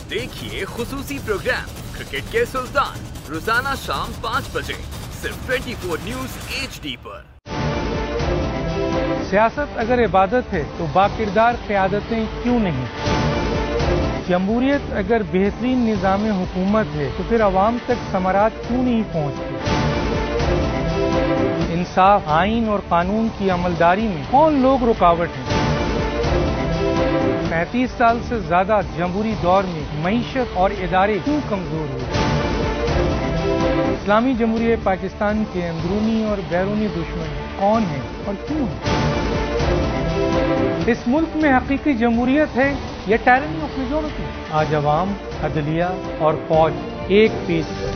देखिए खुसूसी प्रोग्राम क्रिकेट के सुल्तान रोजाना शाम 5 बजे सिर्फ 24 न्यूज एचडी पर। सियासत अगर इबादत है तो बाकिरदार क़यादतें क्यों नहीं? जमहूरियत अगर बेहतरीन निज़ाम हुकूमत है तो फिर आवाम तक समारात क्यों नहीं पहुँचती? इंसाफ, आइन और कानून की अमलदारी में कौन लोग रुकावट हैं? 35 साल से ज्यादा जमहूरी दौर में मईशत और इदारे क्यों कमजोर हुए? इस्लामी जमहूरियत पाकिस्तान के अंदरूनी और बैरूनी दुश्मन कौन हैं और क्यों हैं? इस मुल्क में हकीकी जमहूरियत है या टायरनी ऑफ मेजॉरिटी? आज अवाम, अदलिया और फौज एक पीस है।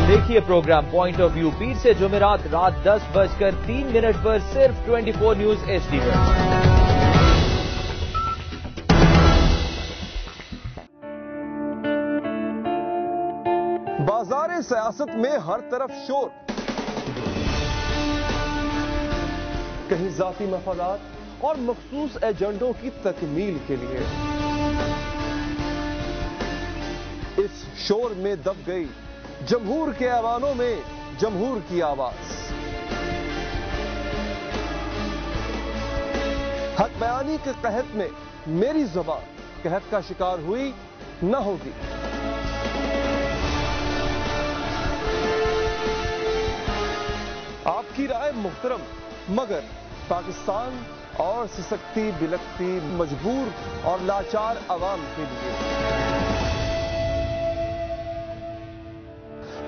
देखिए प्रोग्राम पॉइंट ऑफ व्यू पीर से जुमेरात रात 10:03 पर सिर्फ 24 न्यूज एचडी पर। बाज़ार सियासत में हर तरफ शोर, कहीं जाती मफादात और मखसूस एजेंडों की तकमील के लिए। इस शोर में दब गई जमहूर के ऐवानों में जमहूर की आवाज। हक बयानी के कहत में मेरी ज़बान कहत का शिकार हुई न होगी। आपकी राय मुहतरम, मगर पाकिस्तान और सिसकती बिलकती मजबूर और लाचार अवाम के लिए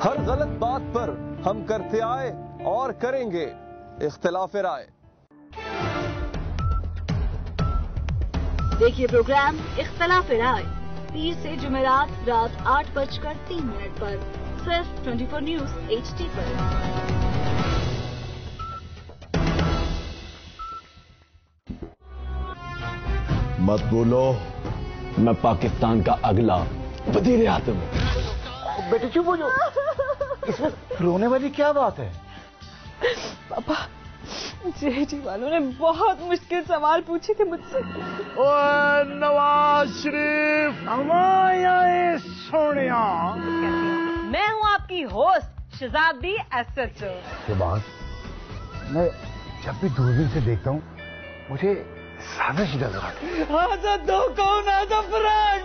हर गलत बात पर हम करते आए और करेंगे इख्तिलाफ राय। देखिए प्रोग्राम इख्तिलाफ राय पीर से जुमेरात रात 8:03 पर सिर्फ 24 न्यूज एचडी पर। मत बोलो, मैं पाकिस्तान का अगला वजीर आज़म हूं। बेटे चुप हो जाओ, इसमें रोने वाली क्या बात है? पापा जेडी वालों ने बहुत मुश्किल सवाल पूछे थे मुझसे। ओए नवाज शरीफ हमारे सोनिया। मैं हूँ आपकी होस्ट शहजादी एसएचओ। के बाद मैं जब भी दूरबीन से देखता हूँ मुझे साजिश नजर आती है। आजा दो कौन आजा फ्रॉड।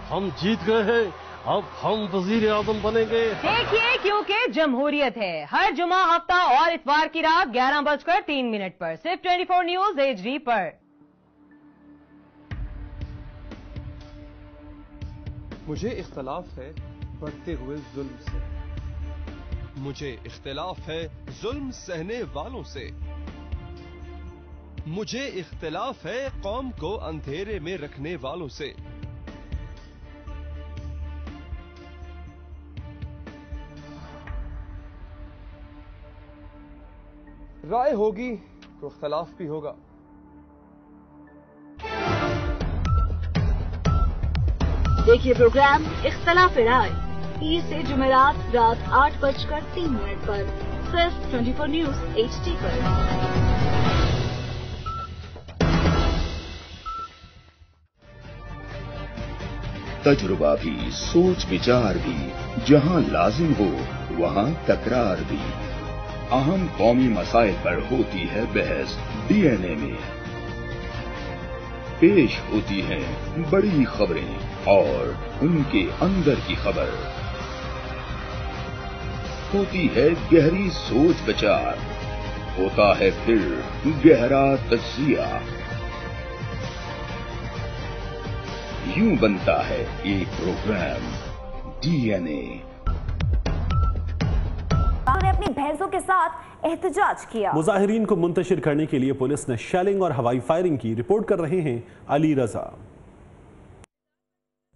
हम जीत गए हैं, अब हम वजीर आजम बनेंगे। देखिए क्योंकि जमहूरियत है। हर जुमा, हफ्ता और इतवार की रात 11:03 पर सिर्फ 24 न्यूज HD पर। मुझे इख्तलाफ है बढ़ते हुए जुल्म से, मुझे इख्तलाफ है जुल्म सहने वालों से, मुझे इख्तलाफ है कौम को अंधेरे में रखने वालों से। राय होगी तो इख्तलाफ भी होगा। देखिए प्रोग्राम इख्तलाफ राय पीर से जुमेरात रात 8:03 पर सिर्फ 24 न्यूज HD पर। तजुर्बा भी, सोच विचार भी, जहां लाजिम हो वहां तकरार भी। अहम कौमी मसाइल पर होती है बहस DNA में। पेश होती हैं बड़ी खबरें और उनके अंदर की खबर। होती है गहरी सोच विचार, होता है फिर गहरा तजिया। यूं बनता है एक प्रोग्राम DNA। ने अपनी भैंसों के साथ एहतजाज किया। मुजाहिरीन को मुंतशिर करने के लिए पुलिस ने शेलिंग और हवाई फायरिंग की। रिपोर्ट कर रहे हैं अली रजा।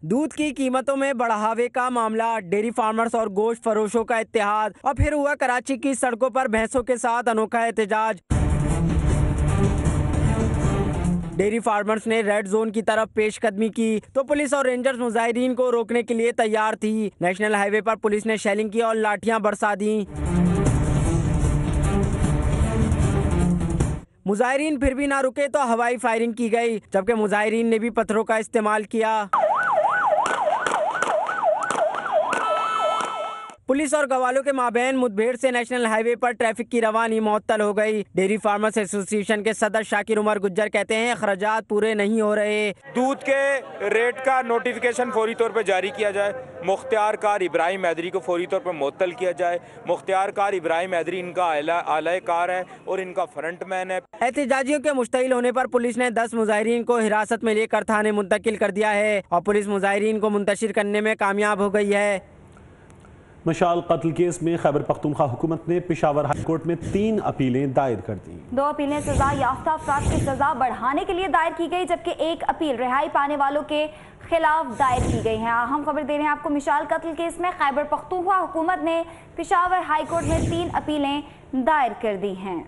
दूध की कीमतों में बढ़ावे का मामला, डेयरी फार्मर्स और गोश्त फरोशों का इत्तेहाद और फिर हुआ कराची की सड़कों पर भैंसों के साथ अनोखा एहतजाज। डेयरी फार्मर्स ने रेड जोन की तरफ पेशकदमी की तो पुलिस और रेंजर्स मुजाहिरीन को रोकने के लिए तैयार थी। नेशनल हाईवे पर पुलिस ने शेलिंग की और लाठियां बरसा दी। मुजाहिरीन फिर भी ना रुके तो हवाई फायरिंग की गई, जबकि मुजाहिरीन ने भी पत्थरों का इस्तेमाल किया। पुलिस और गवालों के माबैन मुठभेड़ से नेशनल हाईवे पर ट्रैफिक की रवानी मुअत्तल हो गई। डेयरी फार्मर्स एसोसिएशन के सदर शाकिर उमर गुज्जर कहते हैं अखराजात पूरे नहीं हो रहे। दूध के रेट का नोटिफिकेशन फौरी तौर पर जारी किया जाए, मुख्तियार कार इब्राहिम हैदरी को फौरी तौर पर मुअत्तल किया जाए। मुख्तियार कार इब्राहिम हैदरी इनका आला कार है और इनका फ्रंटमैन है। एहतजाजियों के मुश्तइल होने पर पुलिस ने 10 मुजाहिरीन को हिरासत में लेकर थाने मुंतकिल कर दिया है और पुलिस मुजाहिरीन को मुंतशिर करने में कामयाब हो गई है। मशाल कत्ल केस में खैबर पख्तूनख्वा हुकूमत ने पेशावर हाई कोर्ट में 3 अपीलें दायर कर दी। 2 अपीलें सजा याफ्ता अफराद की सजा बढ़ाने के लिए दायर की गई, जबकि 1 अपील रिहाई पाने वालों के खिलाफ दायर की गई है। अहम खबर दे रहे हैं आपको, मिशाल कत्ल केस में खैबर पख्तूनख्वा हुकूमत ने पेशावर हाई कोर्ट में 3 अपीलें दायर कर दी हैं।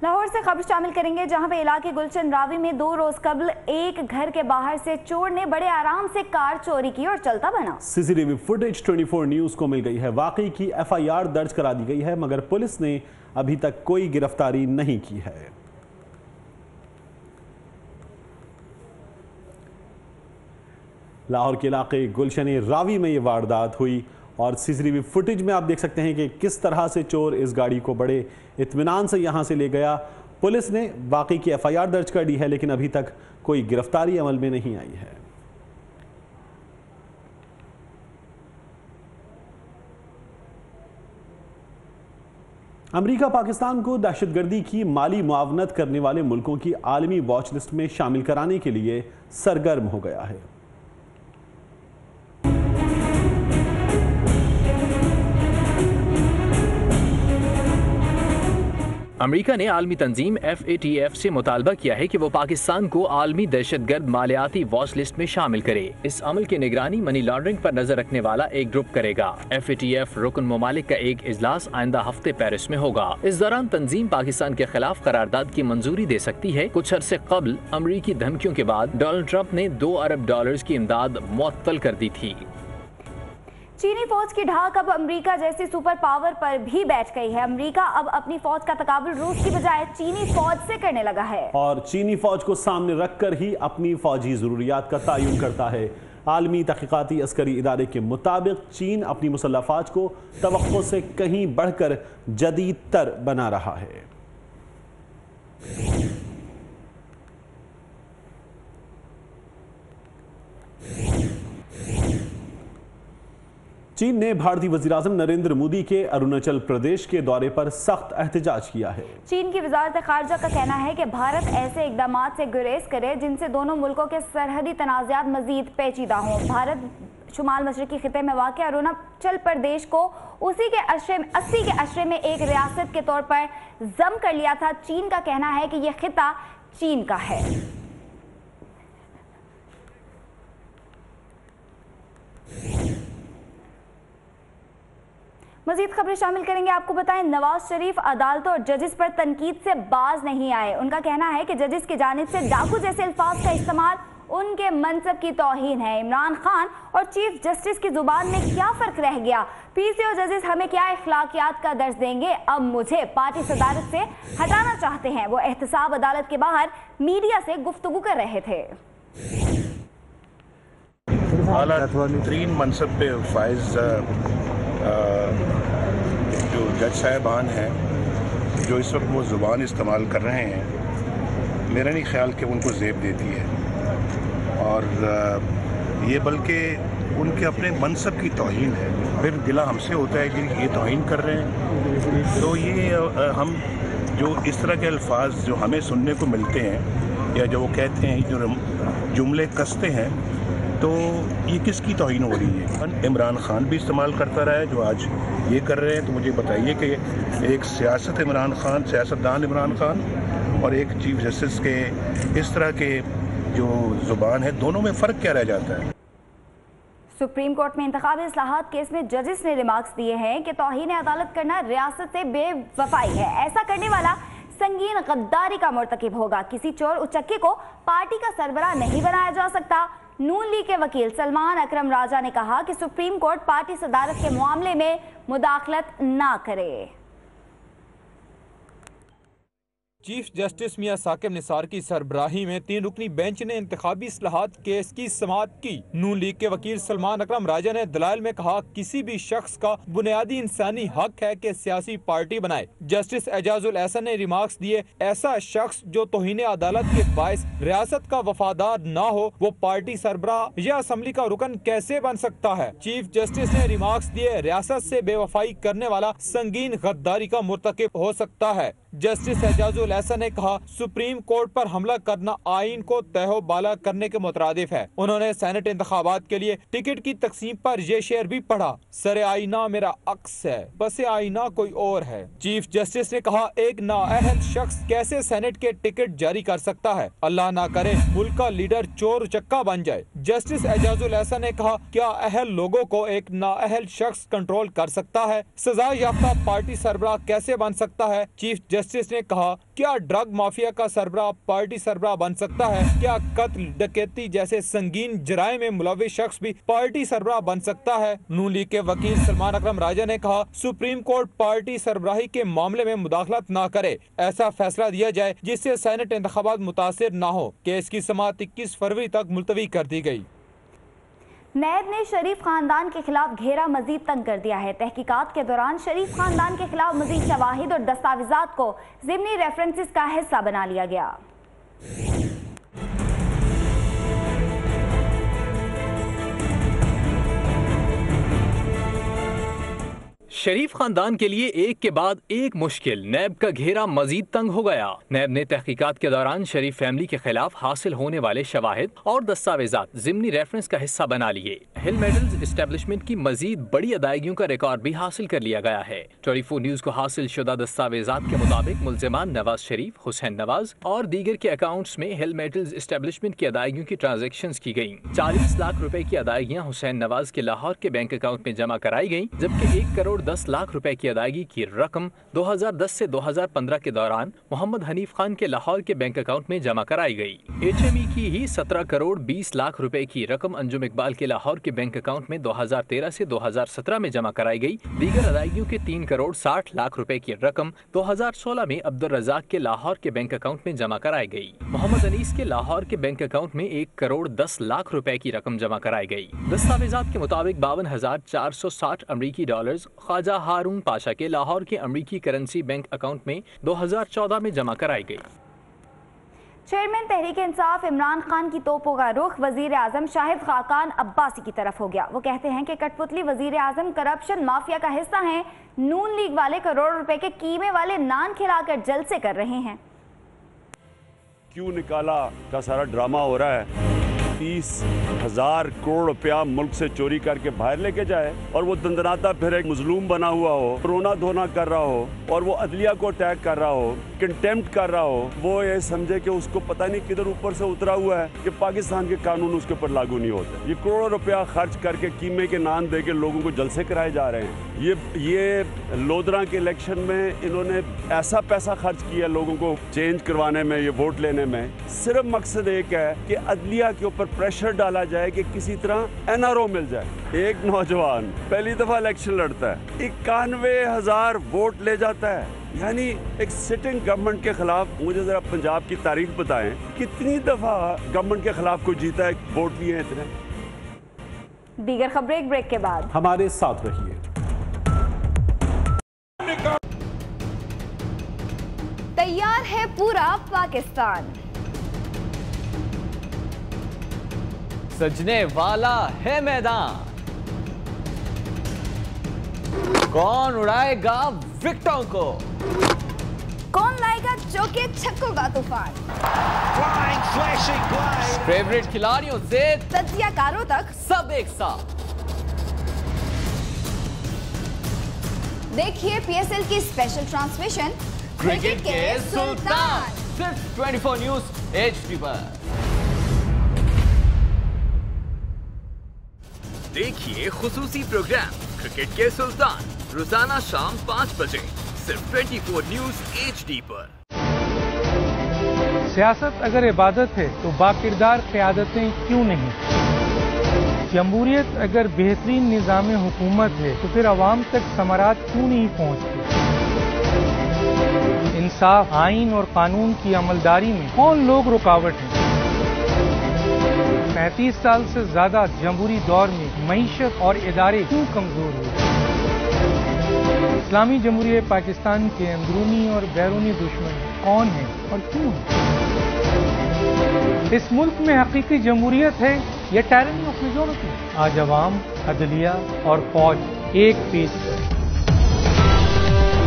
लाहौर से खबर शामिल करेंगे, जहां पे इलाके गुलशन रावी में 2 रोज कबल एक घर के बाहर से चोर ने बड़े आराम से कार चोरी की और चलता बना। सीसीटीवी फुटेज 24 न्यूज को मिल गई है। वाकई की FIR दर्ज करा दी गई है, मगर पुलिस ने अभी तक कोई गिरफ्तारी नहीं की है। लाहौर के इलाके गुलशन रावी में ये वारदात हुई और सीसीटीवी फुटेज में आप देख सकते हैं कि किस तरह से चोर इस गाड़ी को बड़े इत्मीनान से यहां से ले गया। पुलिस ने वाकई की FIR दर्ज कर दी है, लेकिन अभी तक कोई गिरफ्तारी अमल में नहीं आई है। अमेरिका पाकिस्तान को दहशतगर्दी की माली मुआवनत करने वाले मुल्कों की आलमी वॉच लिस्ट में शामिल कराने के लिए सरगर्म हो गया है। अमेरिका ने आलमी तंजीम FATF से मुतालबा किया है कि वो पाकिस्तान को आलमी दहशतगर्द मालियाती वॉच लिस्ट में शामिल करे। इस अमल की निगरानी मनी लॉन्ड्रिंग पर नजर रखने वाला एक ग्रुप करेगा। FATF रुकन ममालिक का एक इजलास आइंदा हफ्ते पेरिस में होगा। इस दौरान तंजीम पाकिस्तान के खिलाफ करारदाद की मंजूरी दे सकती है। कुछ अरसे कबल अमरीकी धमकियों के बाद डोनाल्ड ट्रंप ने $2 अरब की इमदाद मुअत्तल कर दी थी। चीनी फौज की ढाक अब अमेरिका जैसी सुपर पावर पर भी बैठ गई है। अमेरिका अब अपनी फौज का तकाबुल रूस की बजाय चीनी फौज से करने लगा है और चीनी फौज को सामने रखकर ही अपनी फौजी जरूरियात का तयन करता है। आलमी तहकीकाती अस्करी इदारे के मुताबिक चीन अपनी मुसल्लह फौज को तवक्को से कहीं बढ़कर जदीद तर बना रहा है। चीन ने भारतीय वज़ीर-ए-आज़म नरेंद्र मोदी के अरुणाचल प्रदेश के दौरे पर सख्त एहतजाज किया है। चीन की वजारत खारजा का कहना है कि भारत ऐसे इकदामात से गुरेज करे जिनसे दोनों मुल्कों के सरहदी तनाज़ात मजीद पेचीदा हों। भारत शुमाल मशरकी खिते में वाक़ अरुणाचल प्रदेश को 80 के अशरे में एक रियासत के तौर पर जम कर लिया था। चीन का कहना है कि यह खिता चीन का है। मजीद खबरें शामिल करेंगे। आपको बताएं, नवाज शरीफ अदालतों और जजेस पर तनकीद से बाज नहीं आए। उनका कहना है कि जजेस की जानिब से डाकू जैसे अल्फाज का इस्तेमाल उनके मनसब की तौहीन है। इमरान खान और चीफ जस्टिस की जुबान में क्या फर्क रह गया? पीसीओ जजेस हमें क्या अखलाकियात का दर्ज देंगे? अब मुझे पार्टी सदारत से हटाना चाहते हैं। वो एहतसाब अदालत के बाहर मीडिया से गुफ्तगू कर रहे थे। तरीन मनसब पे फाइज जो जज साहबान हैं जो इस वक्त वो ज़ुबान इस्तेमाल कर रहे हैं, मेरा नहीं ख्याल कि उनको ज़ेब देती है और ये बल्कि उनके अपने मनसब की तौहीन है। फिर गिला हमसे होता है कि ये तौहीन कर रहे हैं। तो ये हम जो इस तरह के अल्फाज जो हमें सुनने को मिलते हैं या जो वो कहते हैं, जो जुमले कसते हैं, तो ये किसकी तौहीन हो रही है? इमरान खान भी इस्तेमाल करता रहा है जो आज ये कर रहे हैं। तो मुझे बताइए कि एक सियासतदान इमरान खान और एक चीफ जस्टिस के इस तरह के जो जुबान है, दोनों में फ़र्क क्या रह जाता है? सुप्रीम कोर्ट में इंतखाबी इस्लाहात केस में जजेस ने रिमार्क्स दिए हैं कि तौहीन अदालत करना रियासत से बेवफाई है। ऐसा करने वाला संगीन गद्दारी का मुर्तकिब होगा। किसी चोर उचक्के को पार्टी का सरबराह नहीं बनाया जा सकता। नून लीग के वकील सलमान अकरम राजा ने कहा कि सुप्रीम कोर्ट पार्टी सदारत के मामले में मुदाखलत ना करे। चीफ जस्टिस मियां साकिब निसार की सरबराही में 3 रुकनी बेंच ने इंतखाबी इस्लाहात केस की समाअत की। नून लीग के वकील सलमान अकरम राजा ने दलाइल में कहा, किसी भी शख्स का बुनियादी इंसानी हक है कि सियासी पार्टी बनाए। जस्टिस एजाजुल एहसन ने रिमार्क्स दिए, ऐसा शख्स जो तौहीन अदालत के बायस रियासत का वफादार ना हो, वो पार्टी सरबराह या असम्बली का रुकन कैसे बन सकता है? चीफ जस्टिस ने रिमार्क्स दिए, रियासत से बेवफाई करने वाला संगीन गद्दारी का मुर्तकिब हो सकता है। जस्टिस एजाजुल एहसन ने कहा, सुप्रीम कोर्ट पर हमला करना आइन को तहो बाला करने के मुतरादिफ है। उन्होंने सेनेट इंतखाबात के लिए टिकट की तकसीम पर यह शेर भी पढ़ा, सरे आईना मेरा अक्स है, बस आईना कोई और है। चीफ जस्टिस ने कहा, एक नाअहल शख्स कैसे सेनेट के टिकट जारी कर सकता है? अल्लाह ना करे मुल्क का लीडर चोर चक्का बन जाए। जस्टिस एजाजुल एहसन ने कहा, क्या अहल लोगों को एक नाअहल शख्स कंट्रोल कर सकता है? सजा याफ्ता पार्टी सरबराह कैसे बन सकता है? चीफ जस्टिस ने कहा, क्या ड्रग माफिया का सरबराह पार्टी सरबराह बन सकता है? क्या कत्ल डकैती जैसे संगीन जराये में मुलविस शख्स भी पार्टी सरबराह बन सकता है? नून लीग के वकील सलमान अकरम राजा ने कहा, सुप्रीम कोर्ट पार्टी सरबराही के मामले में मुदाखलत ना करे। ऐसा फैसला दिया जाए जिससे सेनेट इंतखाबात मुतासिर ना हो। केस की समाअत 21 फरवरी तक मुलतवी कर दी गई। नैब ने शरीफ खानदान के खिलाफ घेरा मजीद तंग कर दिया है। तहकीकात के दौरान शरीफ खानदान के खिलाफ मजीद शवाहिद और दस्तावेजात को ज़िमनी रेफरेंसेस का हिस्सा बना लिया गया। शरीफ खानदान के लिए एक के बाद एक मुश्किल। नैब का घेरा मजीद तंग हो गया। नैब ने तहकीकात के दौरान शरीफ फैमिली के खिलाफ हासिल होने वाले शवाहिद और दस्तावेजात ज़िमनी रेफरेंस का हिस्सा बना लिए। हिल मेटल्स एस्टेब्लिशमेंट की मजीद बड़ी अदायगियों का रिकॉर्ड भी हासिल कर लिया गया है। 24 न्यूज को हासिल शुदा दस्तावेजात के मुताबिक मुल्जिमान नवाज शरीफ, हुसैन नवाज और दीगर के अकाउंट्स में हिल मेटल्स एस्टेब्लिशमेंट की अदायगियों की ट्रांजेक्शंस की गयी। 40 लाख रुपए की अदायगियाँ हुसैन नवाज के लाहौर के बैंक अकाउंट में जमा कराई गयी, जबकि 1 करोड़ 10 लाख रुपए की अदायगी की रकम 2010 से 2015 के दौरान मोहम्मद हनीफ खान के लाहौर के बैंक अकाउंट में जमा कराई गई। HME की ही 17 करोड़ 20 लाख रुपए की रकम अंजुम इकबाल के लाहौर के बैंक अकाउंट में 2013 से 2017 में जमा कराई गई। दीगर अदायगियों के 3 करोड़ 60 लाख रुपए की रकम 2016 में अब्दुल रज़ाक के लाहौर के बैंक अकाउंट में जमा कराई गई। मोहम्मद अनीस के लाहौर के बैंक अकाउंट में 1 करोड़ 10 लाख रुपए की रकम जमा कराई गई। दस्तावेजात के मुताबिक 52,460 अमरीकी डॉलर्स ख्वाजा हारून पाशा के लाहौर के अमरीकी करेंसी बैंक अकाउंट में 2014 में जमा कराई गई। चेयरमैन तहरीक इंसाफ इमरान खान की तोपों का रुख वजीर आजम शाहिद खाकान अब्बासी की तरफ हो गया। वो कहते हैं कि कठपुतली वजीर आजम करप्शन माफिया का हिस्सा हैं। नून लीग वाले करोड़ रुपए के कीमे वाले नान खिलाकर जलसे कर रहे हैं। क्यों निकाला का सारा ड्रामा हो रहा है। 30,000 करोड़ रुपया मुल्क से चोरी करके बाहर लेके जाए और वो दंदनाता फिर एक मजलूम बना हुआ हो, रोना धोना कर रहा हो और वो अदलिया को अटैक कर रहा हो, कंटेम्प्ट कर रहा हो। वो ये समझे कि उसको पता नहीं किधर ऊपर से उतरा हुआ है कि पाकिस्तान के कानून उसके ऊपर लागू नहीं होते। ये करोड़ों रुपया खर्च करके कीमे के नान दे के लोगों को जलसे कराए जा रहे हैं। ये लोधरा के इलेक्शन में इन्होंने ऐसा पैसा खर्च किया लोगों को चेंज करवाने में, ये वोट लेने में। सिर्फ मकसद एक है कि अदलिया के ऊपर प्रेशर डाला जाए कि किसी तरह NRO मिल जाए। एक नौजवान पहली दफा इलेक्शन लड़ता है, 91,000 वोट ले जाता है। यानी एक सिटिंग गवर्नमेंट के खिलाफ। मुझे जरा पंजाब की तारीख बताएं, कितनी दफा गवर्नमेंट के खिलाफ कोई जीता है, वोट लिए इतने। दीगर खबरें एक ब्रेक के बाद। हमारे साथ रहिए। तैयार है पूरा पाकिस्तान, सजने वाला है मैदान। कौन उड़ाएगा विकेटों को, कौन लाएगा चौके छक्कों का तूफान। फेवरेट खिलाड़ियों से तज्जियाकारों तक सब एक साथ। देखिए PSL की स्पेशल ट्रांसमिशन क्रिकेट के सुल्तान, सिर्फ 24 न्यूज HD पर। देखिए खुसूसी प्रोग्राम क्रिकेट के सुल्तान रोजाना शाम 5 बजे सिर्फ 24 न्यूज HD पर। सियासत अगर इबादत है तो बाकिरदार क़यादतें क्यों नहीं। जमहूरियत अगर बेहतरीन निज़ाम हुकूमत है तो फिर अवाम तक समारात क्यों नहीं पहुँचती। इंसाफ, आइन और कानून की अमलदारी में कौन लोग रुकावट हैं। 35 साल से ज्यादा जमहूरी दौर में मईशत और इदारे क्यों कमजोर हुए। इस्लामी जमहूरियत पाकिस्तान के अंदरूनी और बैरूनी दुश्मन कौन है और क्यों है। इस मुल्क में हकीकी जमहूरियत है या टायरनी ऑफ मेजॉरिटी। आज अवाम, अदलिया और फौज एक पेज पर।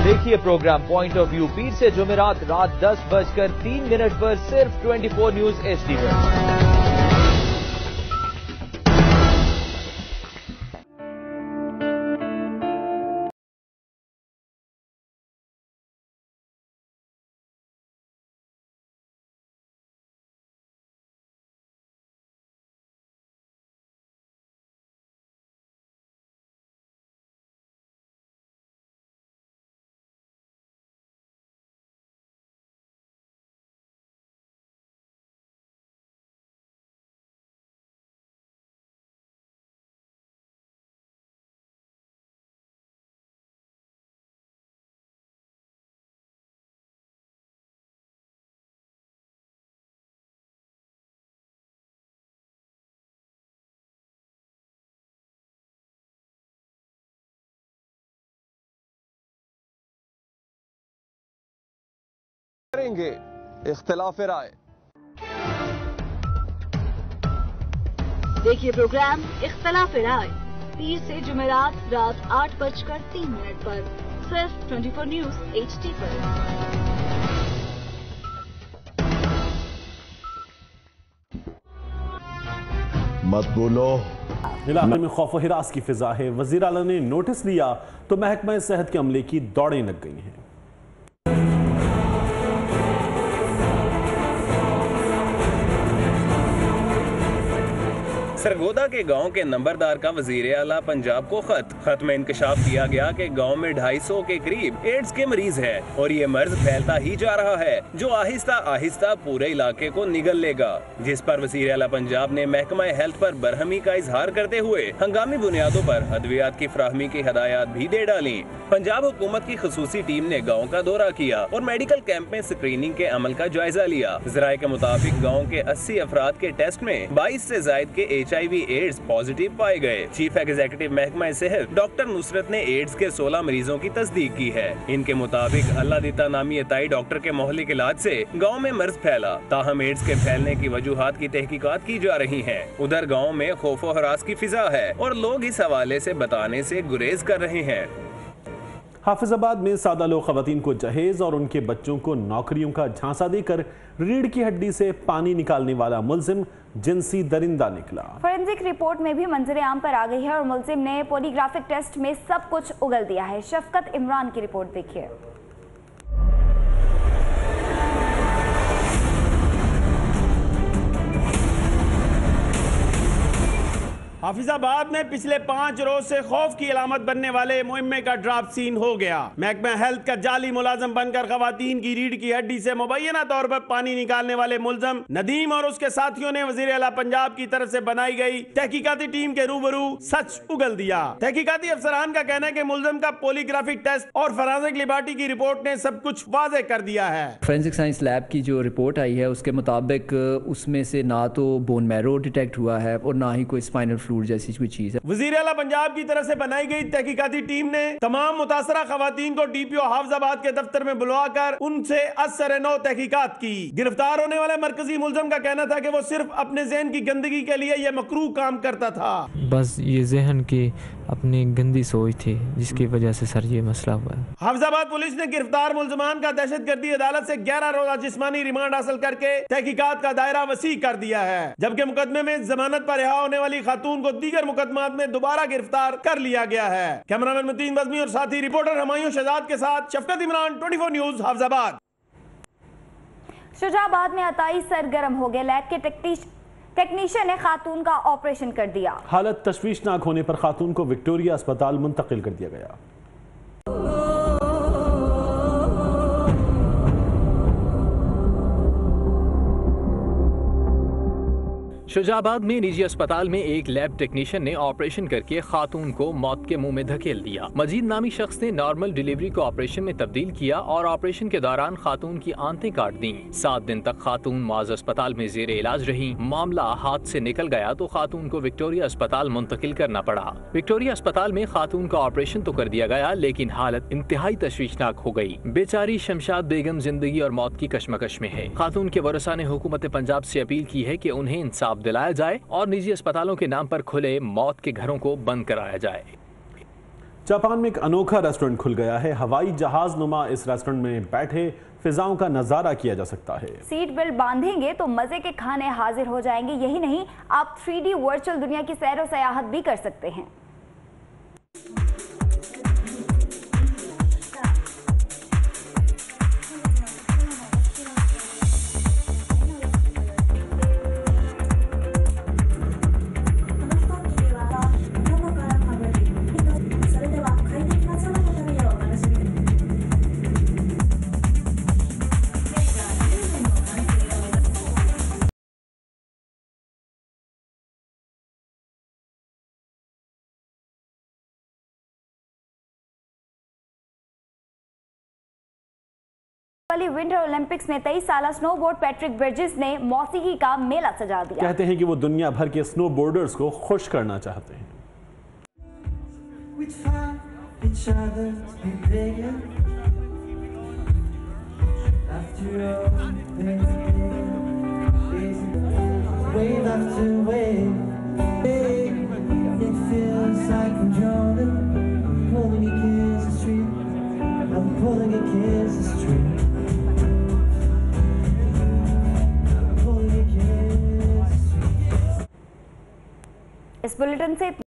देखिए प्रोग्राम पॉइंट ऑफ व्यू पीर से जुमेरात रात 10:03 पर सिर्फ 24 न्यूज HD पर। करेंगे इख्तिलाफ राय। देखिए प्रोग्राम इख्तिलाफ राय पीर से जुमेरात रात 8:03 पर सिर्फ 24 न्यूज HD पर। मत बोलो। इलाके में खौफ व हिरास की फिजा है। वजीर आला ने नोटिस दिया तो महकमा सेहत के अमले की दौड़ें लग गई हैं। सरगोदा के गांव के नंबरदार का वजीर आला पंजाब को खत में इंकशाफ किया गया कि गांव में 250 के करीब एड्स के मरीज हैं और ये मर्ज फैलता ही जा रहा है जो आहिस्ता आहिस्ता पूरे इलाके को निगल लेगा। जिस पर वजीर आला पंजाब ने महकमा हेल्थ पर बरहमी का इजहार करते हुए हंगामी बुनियादों पर अद्वियात की फराहमी की हदायत भी दे डाली। पंजाब हुकूमत की खसूसी टीम ने गाँव का दौरा किया और मेडिकल कैंप में स्क्रीनिंग के अमल का जायजा लिया। जराये के मुताबिक गाँव के 80 अफराद के टेस्ट में 22 से जायद के HIV एड्स पॉजिटिव पाए गए। चीफ एग्जीक्यूटिव महकमा सेहत डॉक्टर नुसरत ने एड्स के 16 मरीजों की तस्दीक की है। इनके मुताबिक अल्लाह दिता नामी अताई डॉक्टर के मोहल्लिक इलाज से गांव में मर्ज फैला। ताहम एड्स के फैलने की वजूहात की तहकीकात की जा रही हैं। उधर गांव में खौफ व हरास की फिजा है और लोग इस हवाले से बताने से गुरेज कर रहे हैं। हाफिजाबाद में सादा लोग खवातीन को जहेज और उनके बच्चों को नौकरियों का झांसा देकर रीढ़ की हड्डी से पानी निकालने वाला मुल्जिम जिनसी दरिंदा निकला। फोरेंसिक रिपोर्ट में भी मंजरे आम पर आ गई है और मुल्जिम ने पॉलीग्राफिक टेस्ट में सब कुछ उगल दिया है। शफकत इमरान की रिपोर्ट देखिए। हाफिजाबाद में पिछले 5 रोज से खौफ की अलामत बनने वाले मुहिम्मे का ड्राफ्ट सीन हो गया। महकमा हेल्थ का जाली मुलाजम बनकर खवातीन की रीढ़ की हड्डी से मुबैना तौर पर पानी निकालने वाले मुल्जम नदीम और उसके साथियों ने वजीर आला पंजाब की तरफ से बनाई गई तहकीकाती टीम के रूबरू सच उगल दिया। तहकीकाती अफसरान का कहना है कि मुल्जम का पॉलीग्राफिक टेस्ट और फॉरेंसिक लेबोरेटरी की रिपोर्ट ने सब कुछ वाज़ेह कर दिया है। फोरेंसिक साइंस लैब की जो रिपोर्ट आई है उसके मुताबिक उसमें से ना तो बोन मैरो डिटेक्ट हुआ है और ना ही कोई स्पाइनल फ्लूइड जैसी कोई चीज है। वजीर आला पंजाब की तरफ से बनाई गई तहकीकाती टीम ने तमाम मुतासरा खवातीन को DPO हाफिजाबाद के दफ्तर में बुलवाकर उनसे असर नौ तहकीकात की। गिरफ्तार होने वाले मरकजी मुल्जम का कहना था कि वो सिर्फ अपने जहन की गंदगी के लिए यह मकरूह काम करता था। बस ये जहन की अपनी गंदी सोच थी जिसकी वजह से सर ये मसला हुआ है। हाफिजाबाद पुलिस ने गिरफ्तार मुल्जमान का दहशतगर्दी अदालत से 11 रोजा जिस्मानी रिमांड हासिल करके तहकीकात का दायरा वसी कर दिया है, जबकि मुकदमे में जमानत पर रिहा होने वाली खातून को दीगर मुकदमात में दोबारा गिरफ्तार कर लिया गया है। कैमरामैन मुतीन बज़मी और साथी रिपोर्टर हुमायूं शहजाद के साथ शफकत इमरान, 24 न्यूज हाफिजाबाद। शुजाबाद में अताई सरगर्म हो गए। लैब के टेक्नीशियन ने खातून का ऑपरेशन कर दिया। हालत तशवीशनाक होने पर खातून को विक्टोरिया अस्पताल मुंतकिल कर दिया गया। शुजाबाद में निजी अस्पताल में एक लैब टेक्नीशियन ने ऑपरेशन करके खातून को मौत के मुंह में धकेल दिया। मजीद नामी शख्स ने नॉर्मल डिलीवरी को ऑपरेशन में तब्दील किया और ऑपरेशन के दौरान खातून की आंतें काट दी। 7 दिन तक खातून मुआज़ अस्पताल में जेर इलाज रही। मामला हाथ से निकल गया तो खातून को विक्टोरिया अस्पताल मुंतकिल करना पड़ा। विक्टोरिया अस्पताल में खातून का ऑपरेशन तो कर दिया गया लेकिन हालत इंतहाई तशवीशनाक हो गई। बेचारी शमशाद बेगम जिंदगी और मौत की कशमकश में है। खातून के वरसा ने हुकूमत पंजाब से अपील की है कि उन्हें इंसाफ दिलाया जाए और निजी अस्पतालों के नाम पर खुले मौत के घरों को बंद कराया जाए। जापान में एक अनोखा रेस्टोरेंट खुल गया है। हवाई जहाज नुमा इस रेस्टोरेंट में बैठे फिजाओं का नजारा किया जा सकता है। सीट बेल्ट बांधेंगे तो मजे के खाने हाजिर हो जाएंगे। यही नहीं, आप 3D वर्चुअल दुनिया की सैर व सयाहत भी कर सकते हैं। वाली विंटर ओलंपिक्स में 23 साल स्नोबोर्ड पैट्रिक ब्रिजेस ने मौसीकी का मेला सजा दिया। कहते हैं कि वो दुनिया भर के स्नोबोर्डर्स को खुश करना चाहते हैं। Wave after wave, it feels like इस बुलेटिन से